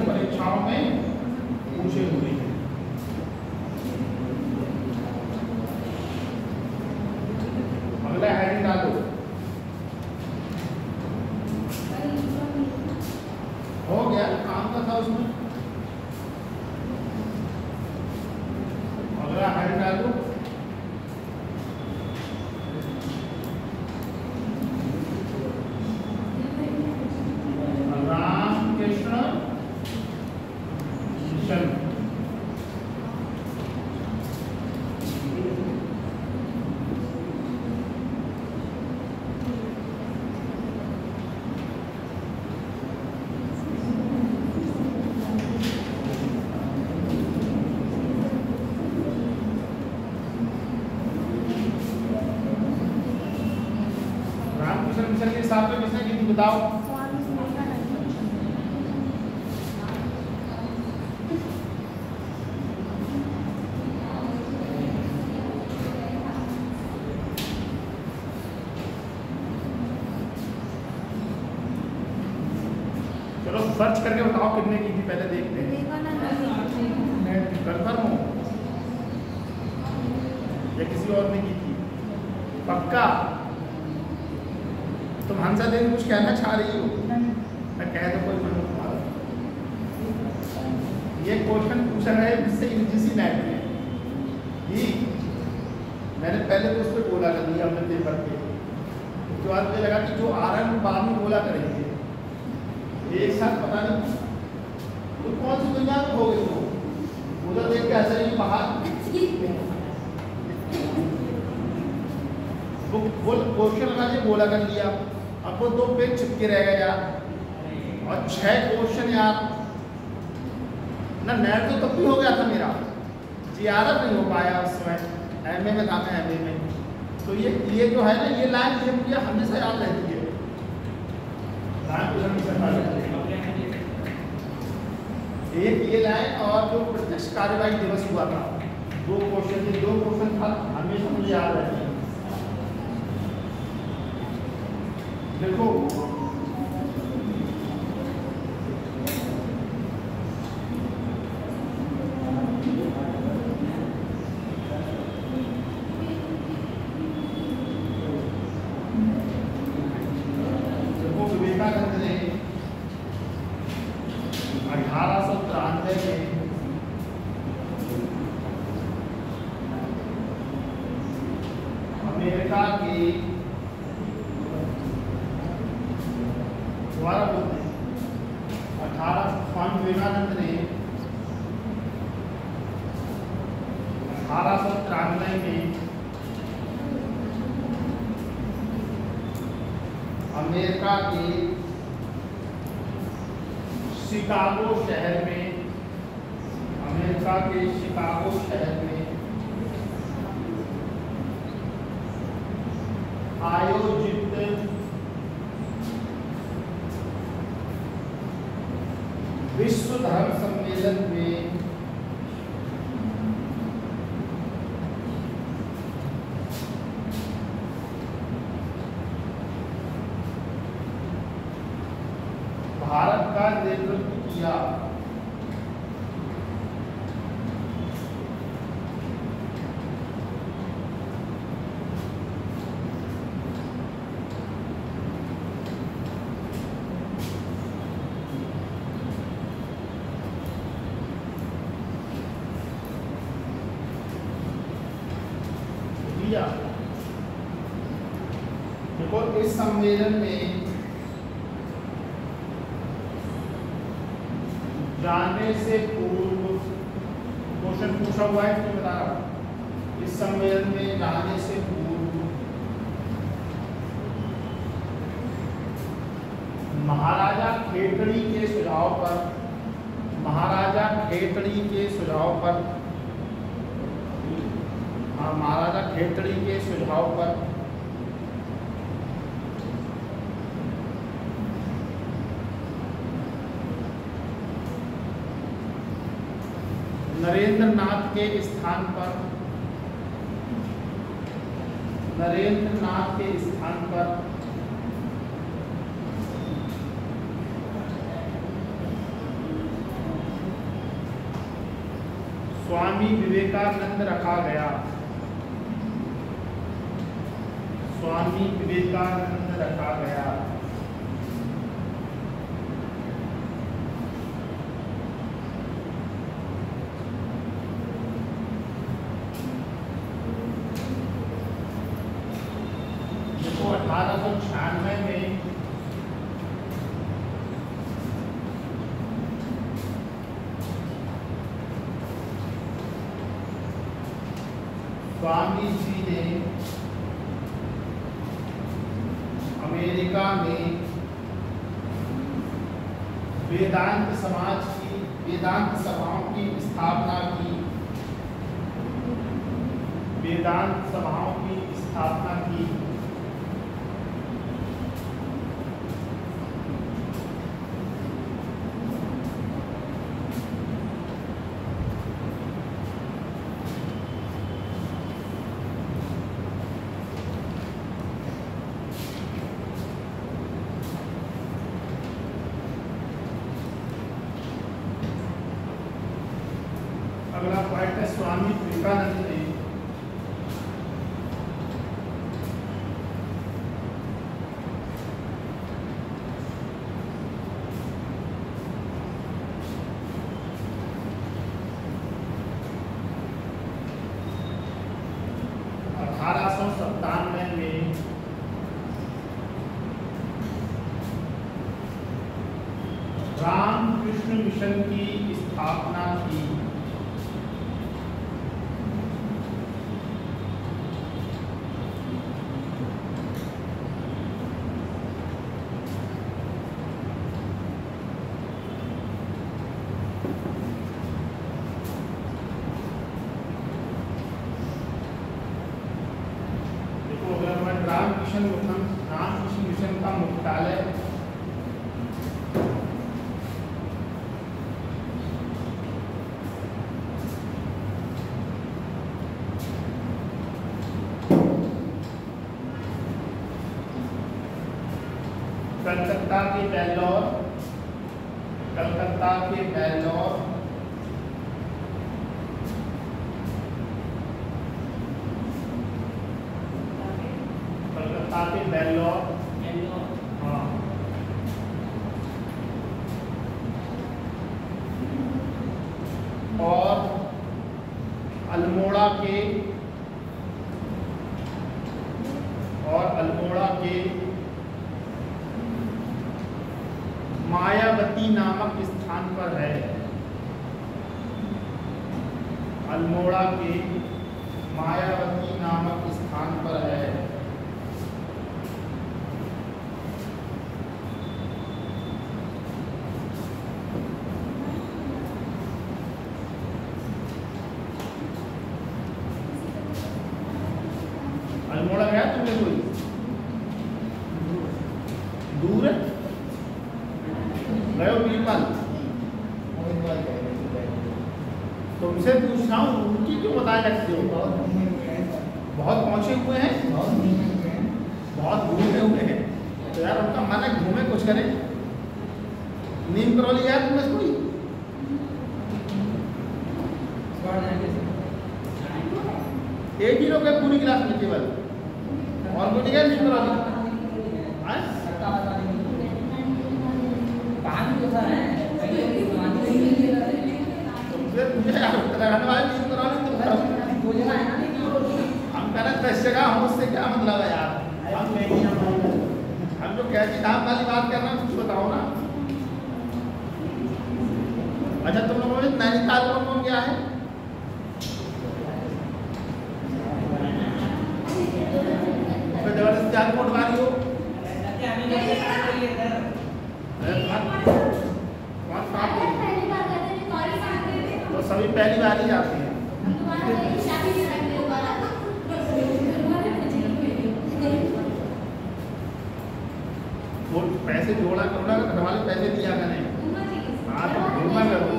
रामकृष्ण मिशन की स्थापना किसने की थी बताओ? स्वामी विवेकानंद। चलो सर्च करके बताओ कितने की थी, पहले देखते हैं। विवेकानंद। कंफर्म हो या किसी और ने की थी? पक्का? तुम हंसा देवी कुछ कहना चाह रही हो? मैं कह दो कोई मतलब तुम्हारा। ये क्वेश्चन पूछा है इससे यूजीसी नेट में ही, मैंने पहले तो उस पर बोला कर दिया अपने पेपर पे, उसके बाद मुझे लगा कि जो आ रहा है बाद में बोला करेंगे, एक साथ पता नहीं तो कौन सी दुनिया में हो गई हो, उधर देख के ऐसा ही बाहर वो क्वेश्चन लगा के बोला कर लिया। अब वो 2 पेज चिपके रह गए यार, और 6 क्वेश्चन यार ना, नेट तो तब भी हो गया था मेरा, जीआरएफ नहीं हो पाया उस समय, एमए में था मैं, एमए में। तो ये जो है ना, ये लाइन ये मुझे हमेशा याद रहती है। एक ये लाइन और जो प्रत्यक्ष कार्यवाही दिवस हुआ था, 2 क्वेश्चन था, हमेशा मुझे याद रहती है। देखो विवेकानंद ने 1893 में अमेरिका के द्वारा बोलते हैं, स्वामी विवेकानंद ने 1893 में अमेरिका के शिकागो शहर में, आयोजित विश्व धर्म सम्मेलन में भारत का नेतृत्व किया। देखो इस सम्मेलन में जाने से पूर्व क्वेश्चन पूछा हुआ है, तो बता रहा हूं, इस सम्मेलन में जाने से पूर्व महाराजा खेतड़ी के सुझाव पर नरेंद्र नाथ के स्थान पर स्वामी विवेकानंद रखा गया। देखो 1896 में स्वामी जी ने अमेरिका में वेदांत सभाओं की स्थापना की। रामकृष्ण मिशन की स्थापना की? देखो, अगर मैं रामकृष्ण मिशन का मुख्यालय कलकत्ता के बेल्लौर, कलकत्ता के बेल्लौर, कलकत्ता के बेल्लौर, हाँ, और अल्मोड़ा के मायावती नामक स्थान पर है। अल्मोड़ा के मायावती नामक स्थान पर है। अल्मोड़ा गया तुमने कोई? दूर है? गए हो पीपल? तुमसे पूछ रहा हूँ, उनकी क्यों बताए रखते हो? बहुत पहुँचे हुए हैं, बहुत घूमे हुए हैं, तो यार उनका मन है घूमे कुछ करें। नीम करौली गया तुमने कोई? एक ही लोग है पूरी क्लास में केवल, और कोई नहीं गया नीम करौली? हम कह रहे 10 जगह हम, उससे क्या मतलब है यार? हम जो कैसी धाम वाली बात कर रहे हैं कुछ बताओ ना। अच्छा, तुम लोगों में नैनीताल कौन गया है? जबरदस्ती आगे वोट मारी हो? तो सभी पहली बार ही जाते हैं। वो पैसे जोड़ा करो ना, घर वाले पैसे दिया करें। हाँ तो घूमा करो।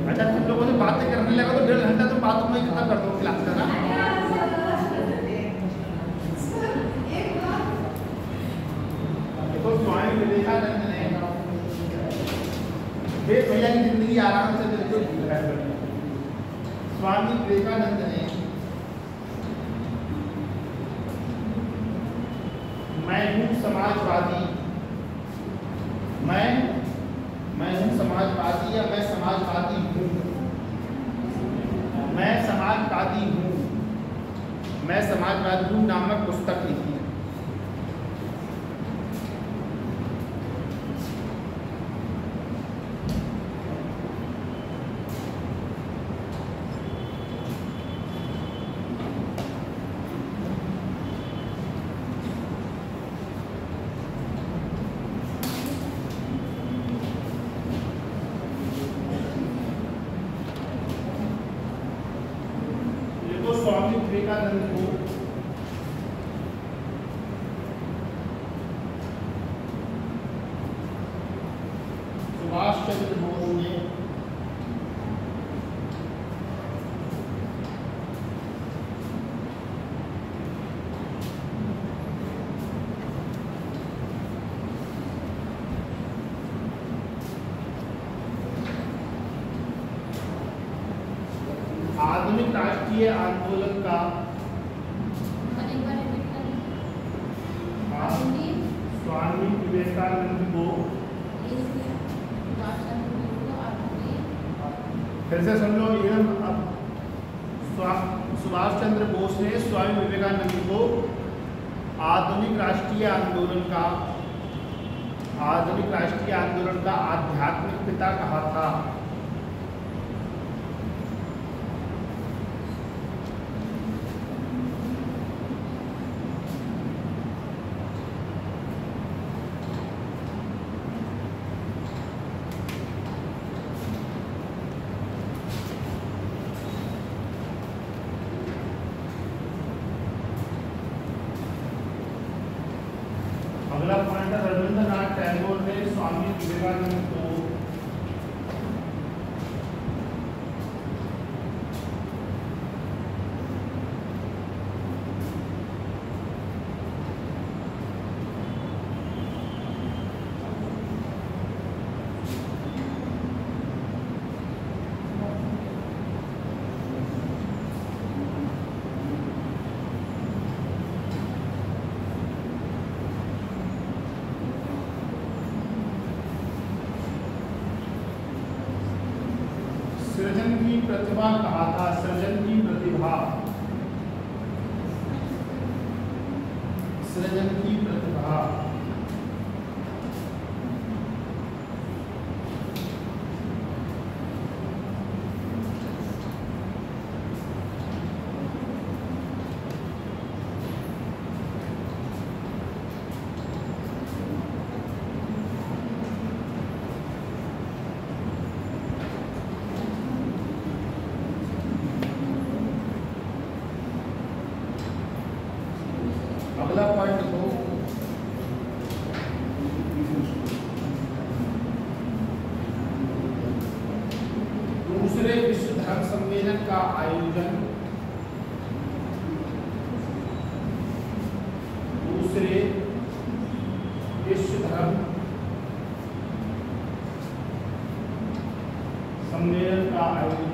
अच्छा, तुम लोगों से बातें करने लगा तो 1.5 घंटा तो बातों में ही खत्म कर दो क्लास का ना। देखो, स्वामी विवेकानंद ने भैया की जिंदगी आराम से बिल्कुल जी रहा है। स्वामी विवेकानंद ने मैं हूँ समाजवादी, मैं हूँ समाजवादी या मैं समाजवादी हूँ, मैं समाजवादी हूँ, मैं समाजवादी हूँ नामक पुस्तक लिखी। स्वामी विवेकानंद को सुभाष चंद्र बोस ने आधुनिक राष्ट्रीय आंदोलन का स्वामी विवेकानंद को फिर से सुन लो एकदम। अब सुभाष चंद्र बोस ने स्वामी विवेकानंद को आधुनिक राष्ट्रीय आंदोलन का आध्यात्मिक पिता कहा था। अगला पॉइंट है रविंद्रनाथ टैगोर ने स्वामी विवेकानंद को सृजन की प्रतिभा कहा था। सृजन की प्रतिभा, सृजन की प्रतिभा। अगला पॉइंट दो, दूसरे विश्व धर्म सम्मेलन का आयोजन, दूसरे विश्व धर्म सम्मेलन का आयोजन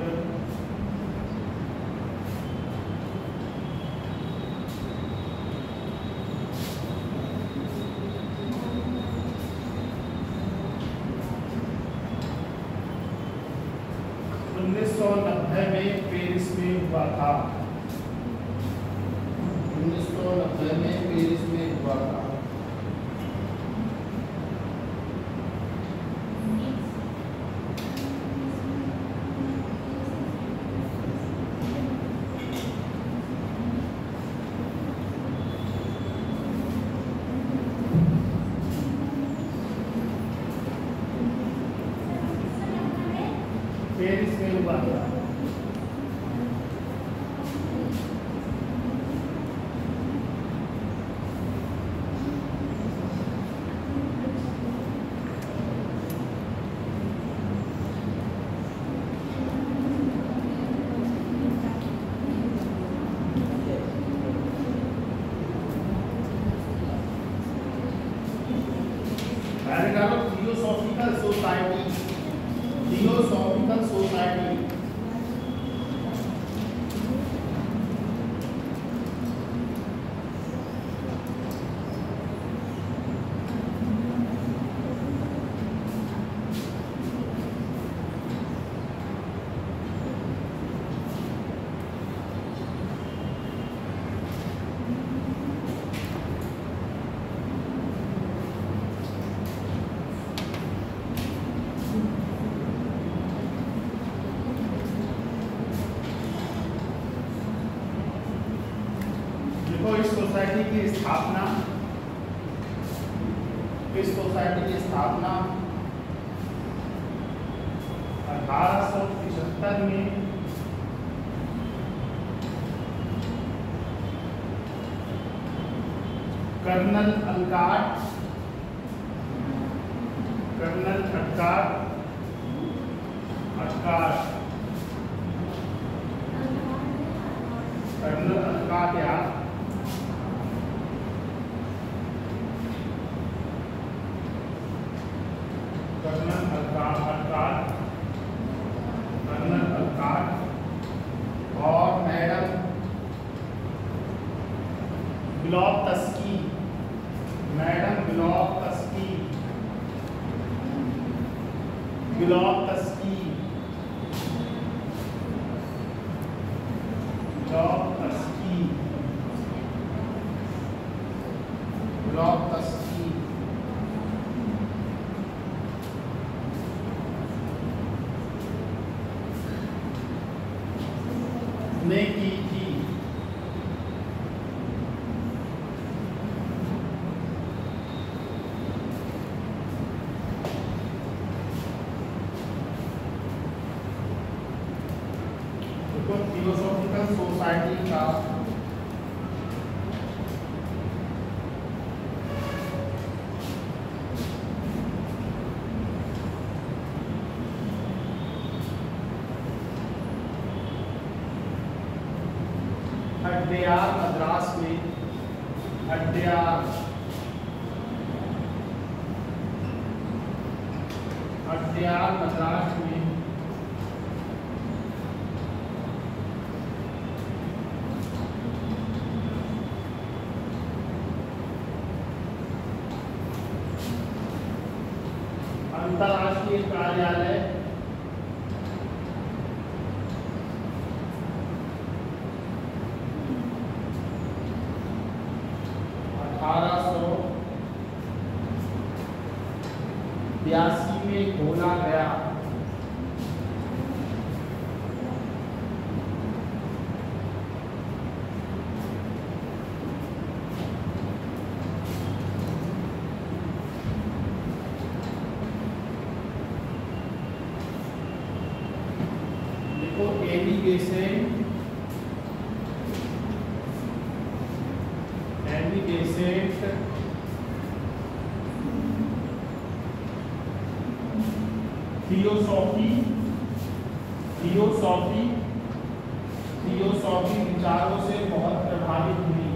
में पेरिस में हुआ था। 1990 में पेरिस में हुआ था। पेरिस में हुआ था। Theosophical society, theosophical society. इस सोसाइटी की स्थापना 1875 में कर्नल और मैडम ब्लॉकस्की तस्कीर ने की थी। थियोसॉफिकल सोसाइटी का अड्यार मद्रास में अड्यार मद्रास में अंतर्राष्ट्रीय कार्यालय में खोला गया। देखो थियोसॉफी विचारों से बहुत प्रभावित हुई।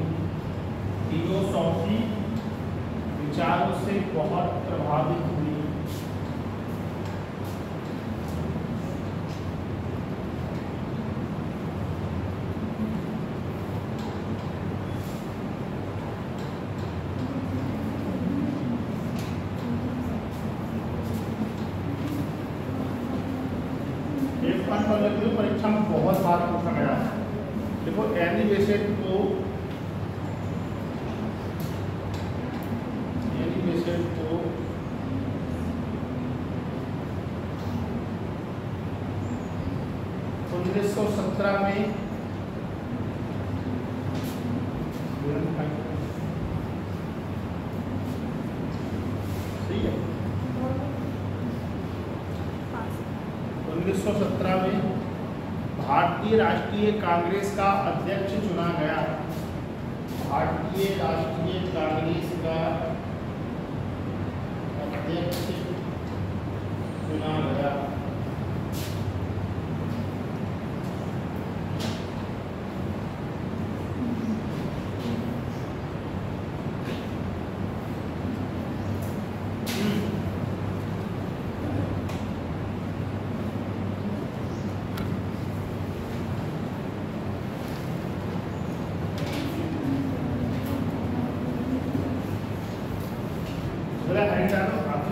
थियोसॉफी विचारों से बहुत प्रभावित हुई। परीक्षा में बहुत बार पूछा गया है। देखो एनी बेसेंट को 1917 में ठीक है 1917 में भारतीय राष्ट्रीय कांग्रेस का अध्यक्ष चुना गया। भारतीय राष्ट्रीय कांग्रेस का अध्यक्ष चुना गया।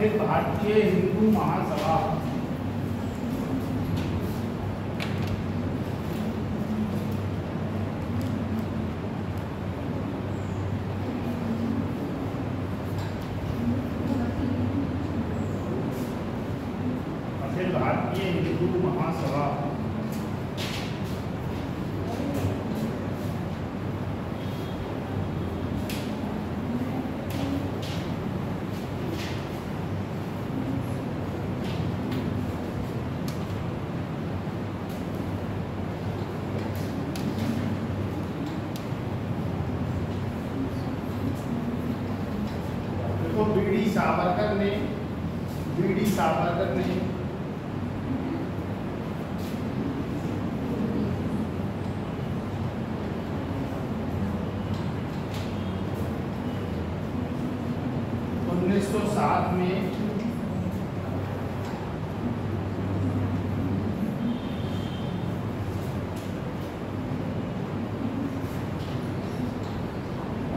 अखिल भारतीय हिंदू महासभा अखिल भारतीय हिंदू महासभा बीडी सावरकर ने (1907) में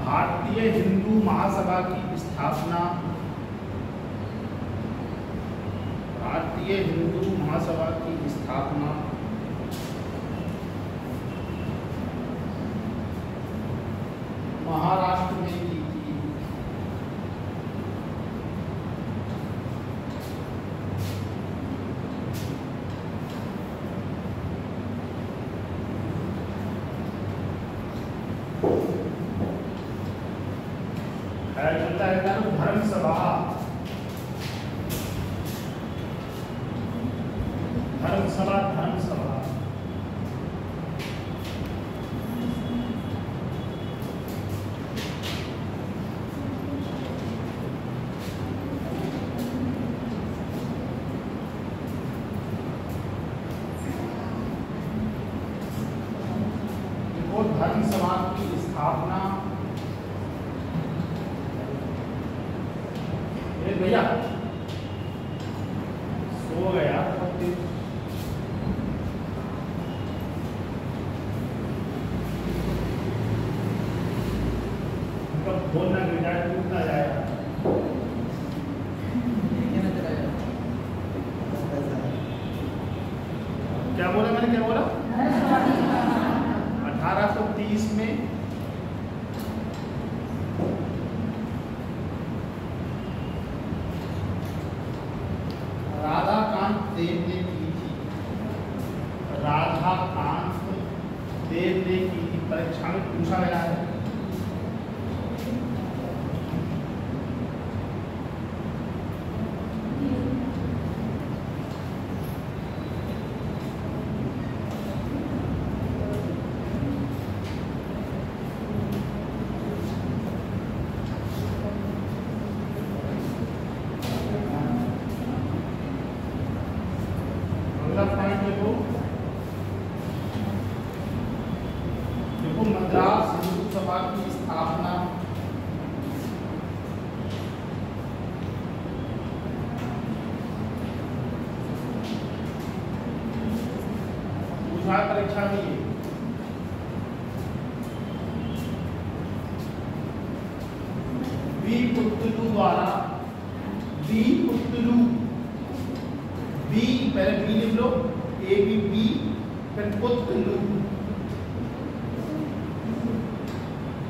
भारतीय हिंदू महासभा की स्थापना महाराष्ट्र में की थी। चलता रहता है ना धर्म सभा, धर्म सभा, धर्म सभा। धर्म सभा की स्थापना, भैया सो गया बोलना बेटा टूटना जाएगा। क्या बोला मैंने, क्या बोला? 1830 में राधाकांत देव ने की थी, राधाकांत देव ने की थी। परीक्षा में पूछा गया है। देखो मद्रास हिंदू सभा की स्थापना पूछा परीक्षा में। बी पुत्तलू द्वारा, बी पुत्तलू, बी पहले बी लिख लो, ए बी बी, फिर पुत्तलू,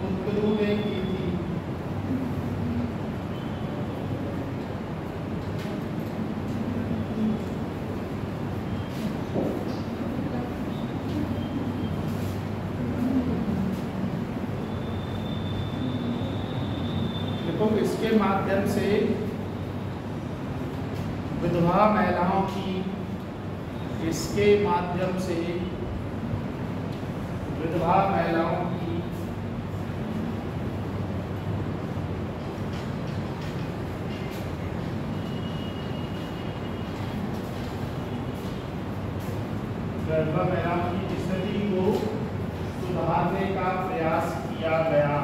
पुत्तलू ने की थी। देखो इसके माध्यम से विधवा महिलाओं की, इसके माध्यम से विधवा महिलाओं की विधवा महिलाओं की स्थिति को सुधारने का प्रयास किया गया।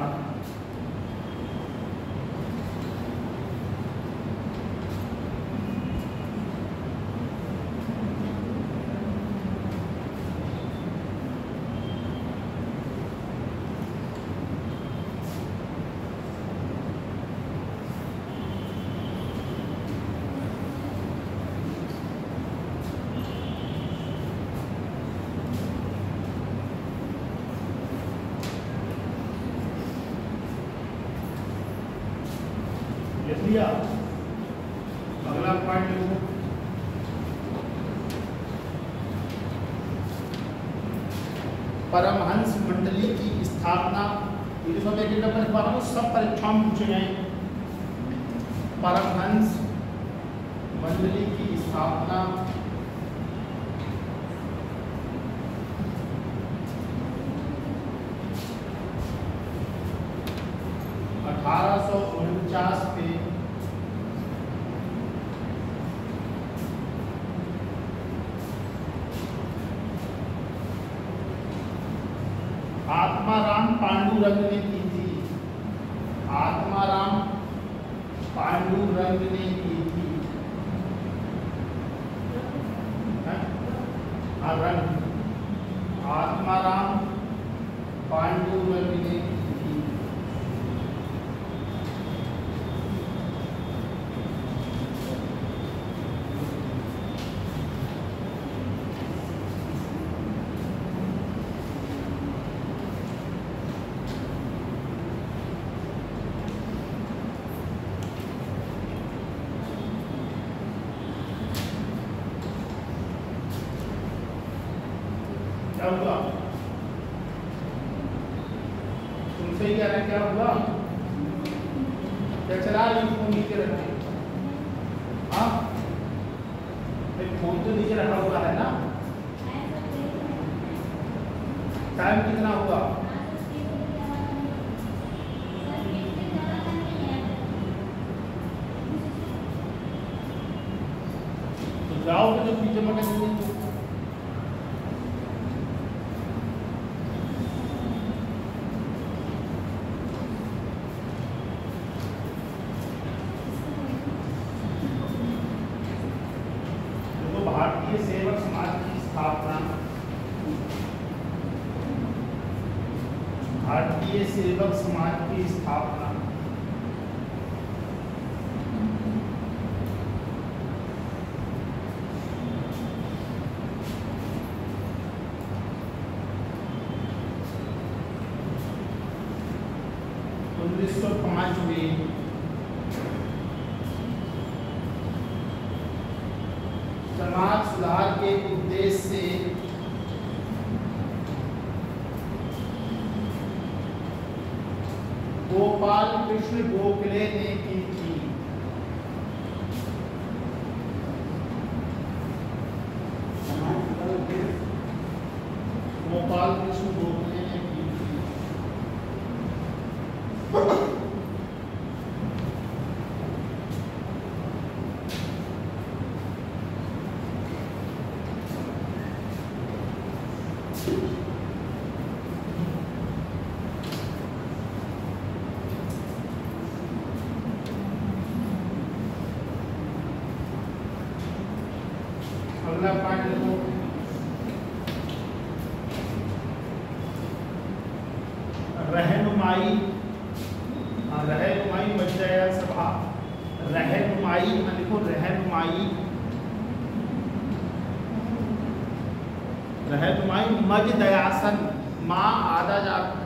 लिया अगला पॉइंट लिखो। परमहंस मंडली की स्थापना, ये सब एक नंबर लिखवा रहा हूँ, सब परीक्षाओं में पूछे गए। परमहंस मंडली की स्थापना पे आत्माराम पांडुरंग ने की थी। आत्माराम पांडुरंग ने की थी। रंग आत्माराम पांडुरंग ने की थी। क्या हुआ? तुमसे ही कह रहे हैं क्या हुआ? क्या नहीं फोन नीचे रखे? हाँ, फोन तो नीचे रखा हुआ है ना। टाइम कितना हुआ? तो जाओ तो जब नीचे मत तो भारतीय सेवक समाज की स्थापना, भारतीय सेवक समाज की स्थापना 1905 में समाज सुधार के उद्देश्य से गोपाल कृष्ण गोखले ने की थी। गोपाल कृष्ण गोखले ने की थी। अगला पाठ देखो, रहनुमाई, रहनुमाई मजदया सभा, रहनुमाई लिखो, रहनुमाई, रहनुमाई मजदयासन, माँ आधा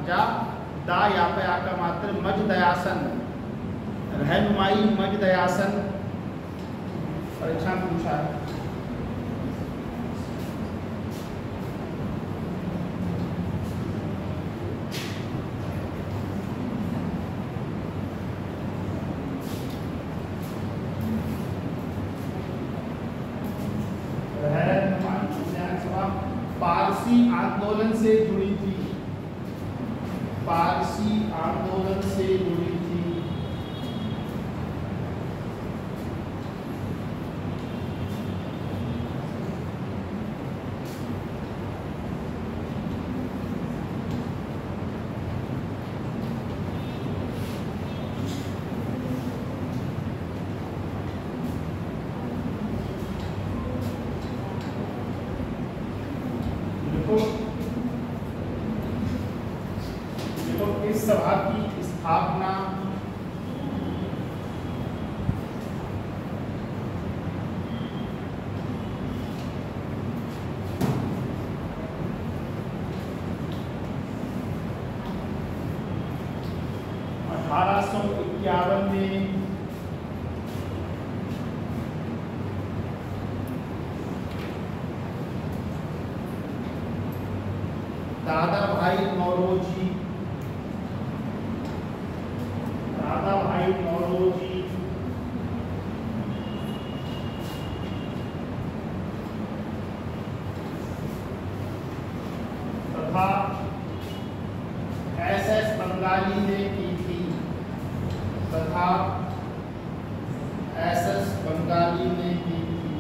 जा दा या पे आका मात्र मजदयासन, रहनुमाई मजदयासन परीक्षा में पूछा है। पारसी आंदोलन से जुड़ी थी, पारसी आंदोलन से जुड़ी थी। देखो इस सभा की स्थापना (1851) में दादा भाई नौरोजी, दादा भाई नौरोजी तथा SS बंगाली ने की थी, तथा SS बंगाली ने की थी।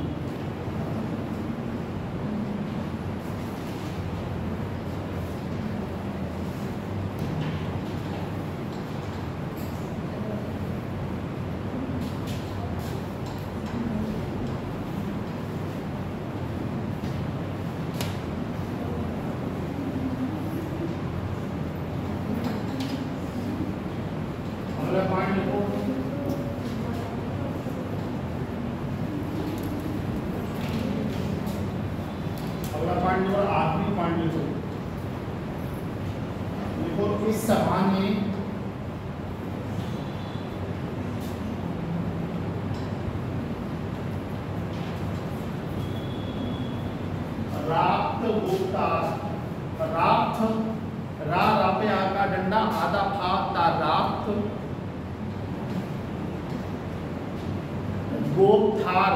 गोपथार,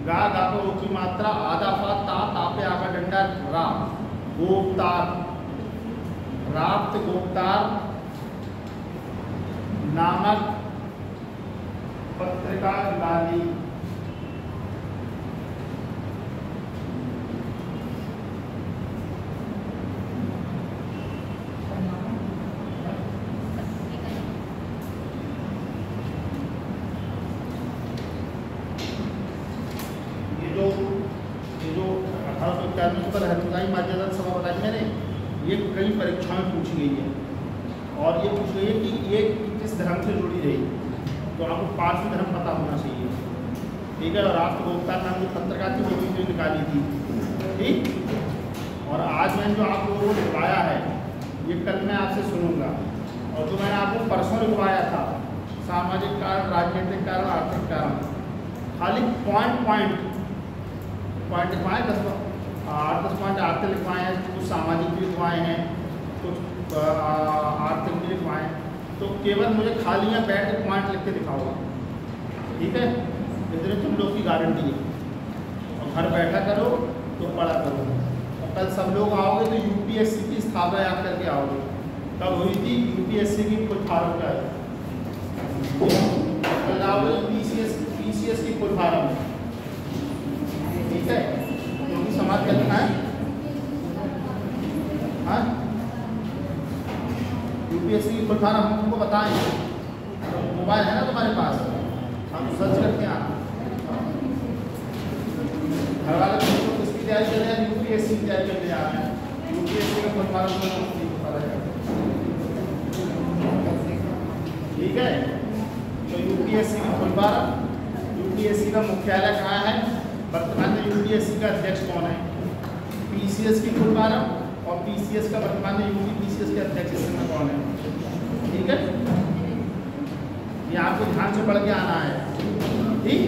गा गा को की मात्रा आधा फा ता तापे आका डंडा रा, गोपतार, राप्त गोपतार नामक पत्रिका निकाली। ये जो 1891 पर हरिताई मर्यादा सभा बताई मैंने, ये कई परीक्षाओं में पूछी गई है और ये पूछ गई है कि ये किस धर्म से जुड़ी रही, तो आपको पारसी धर्म पता होना चाहिए, ठीक है। और राष्ट्र गोपता नाम की पत्रिका थी वो भी निकाली थी, ठीक। और आज मैंने जो आप लोगों को लिखवाया है ये कल मैं आपसे सुनूंगा, और जो मैंने आपको परसों लिखवाया था सामाजिक कारण, राजनीतिक कारण, आर्थिक कारण, खाली पॉइंट लिखवाए 10 पॉइंट आर्थिक लिखवाए हैं, कुछ सामाजिक भी लिखवाए हैं, कुछ आर्थिक भी लिखवाए हैं। तो केवल मुझे खाली यहाँ बैठ के पॉइंट लिख के दिखाओगे, ठीक है। इतने तुम लोग की गारंटी है, और घर बैठा करो तो पढ़ा करो। और कल सब लोग आओगे तो यूपीएससी की स्थापना याद करके आओगे। कब हुई थी यूपीएससी की? फुल फार्म का है, कल आओगे पीसीएस की फुल फार्म, ठीक है। क्योंकि समाज क्या लिखा है, हाँ, यूपीएससी की फुल फार्म हम तुमको बताएं, तो मोबाइल है ना तुम्हारे पास, हम सर्च करके आना। घर वाले बच्चों किसकी तैयारी कर रहे हैं? यूपीएससी की तैयारी करने जा रहे हैं। यूपीएससी का फुल फार्म ठीक है। तो यूपीएससी की फुल फार्म, यूपीएससी का मुख्यालय कहाँ है, वर्तमान में यूपीएससी का अध्यक्ष कौन है, पीसीएस की फुल फार्म, और पीसीएस का वर्तमान में यूपी पीसीएस के अध्यक्ष इसमें कौन है, ठीक है। ये आपको ध्यान से पढ़ के आना है, ठीक।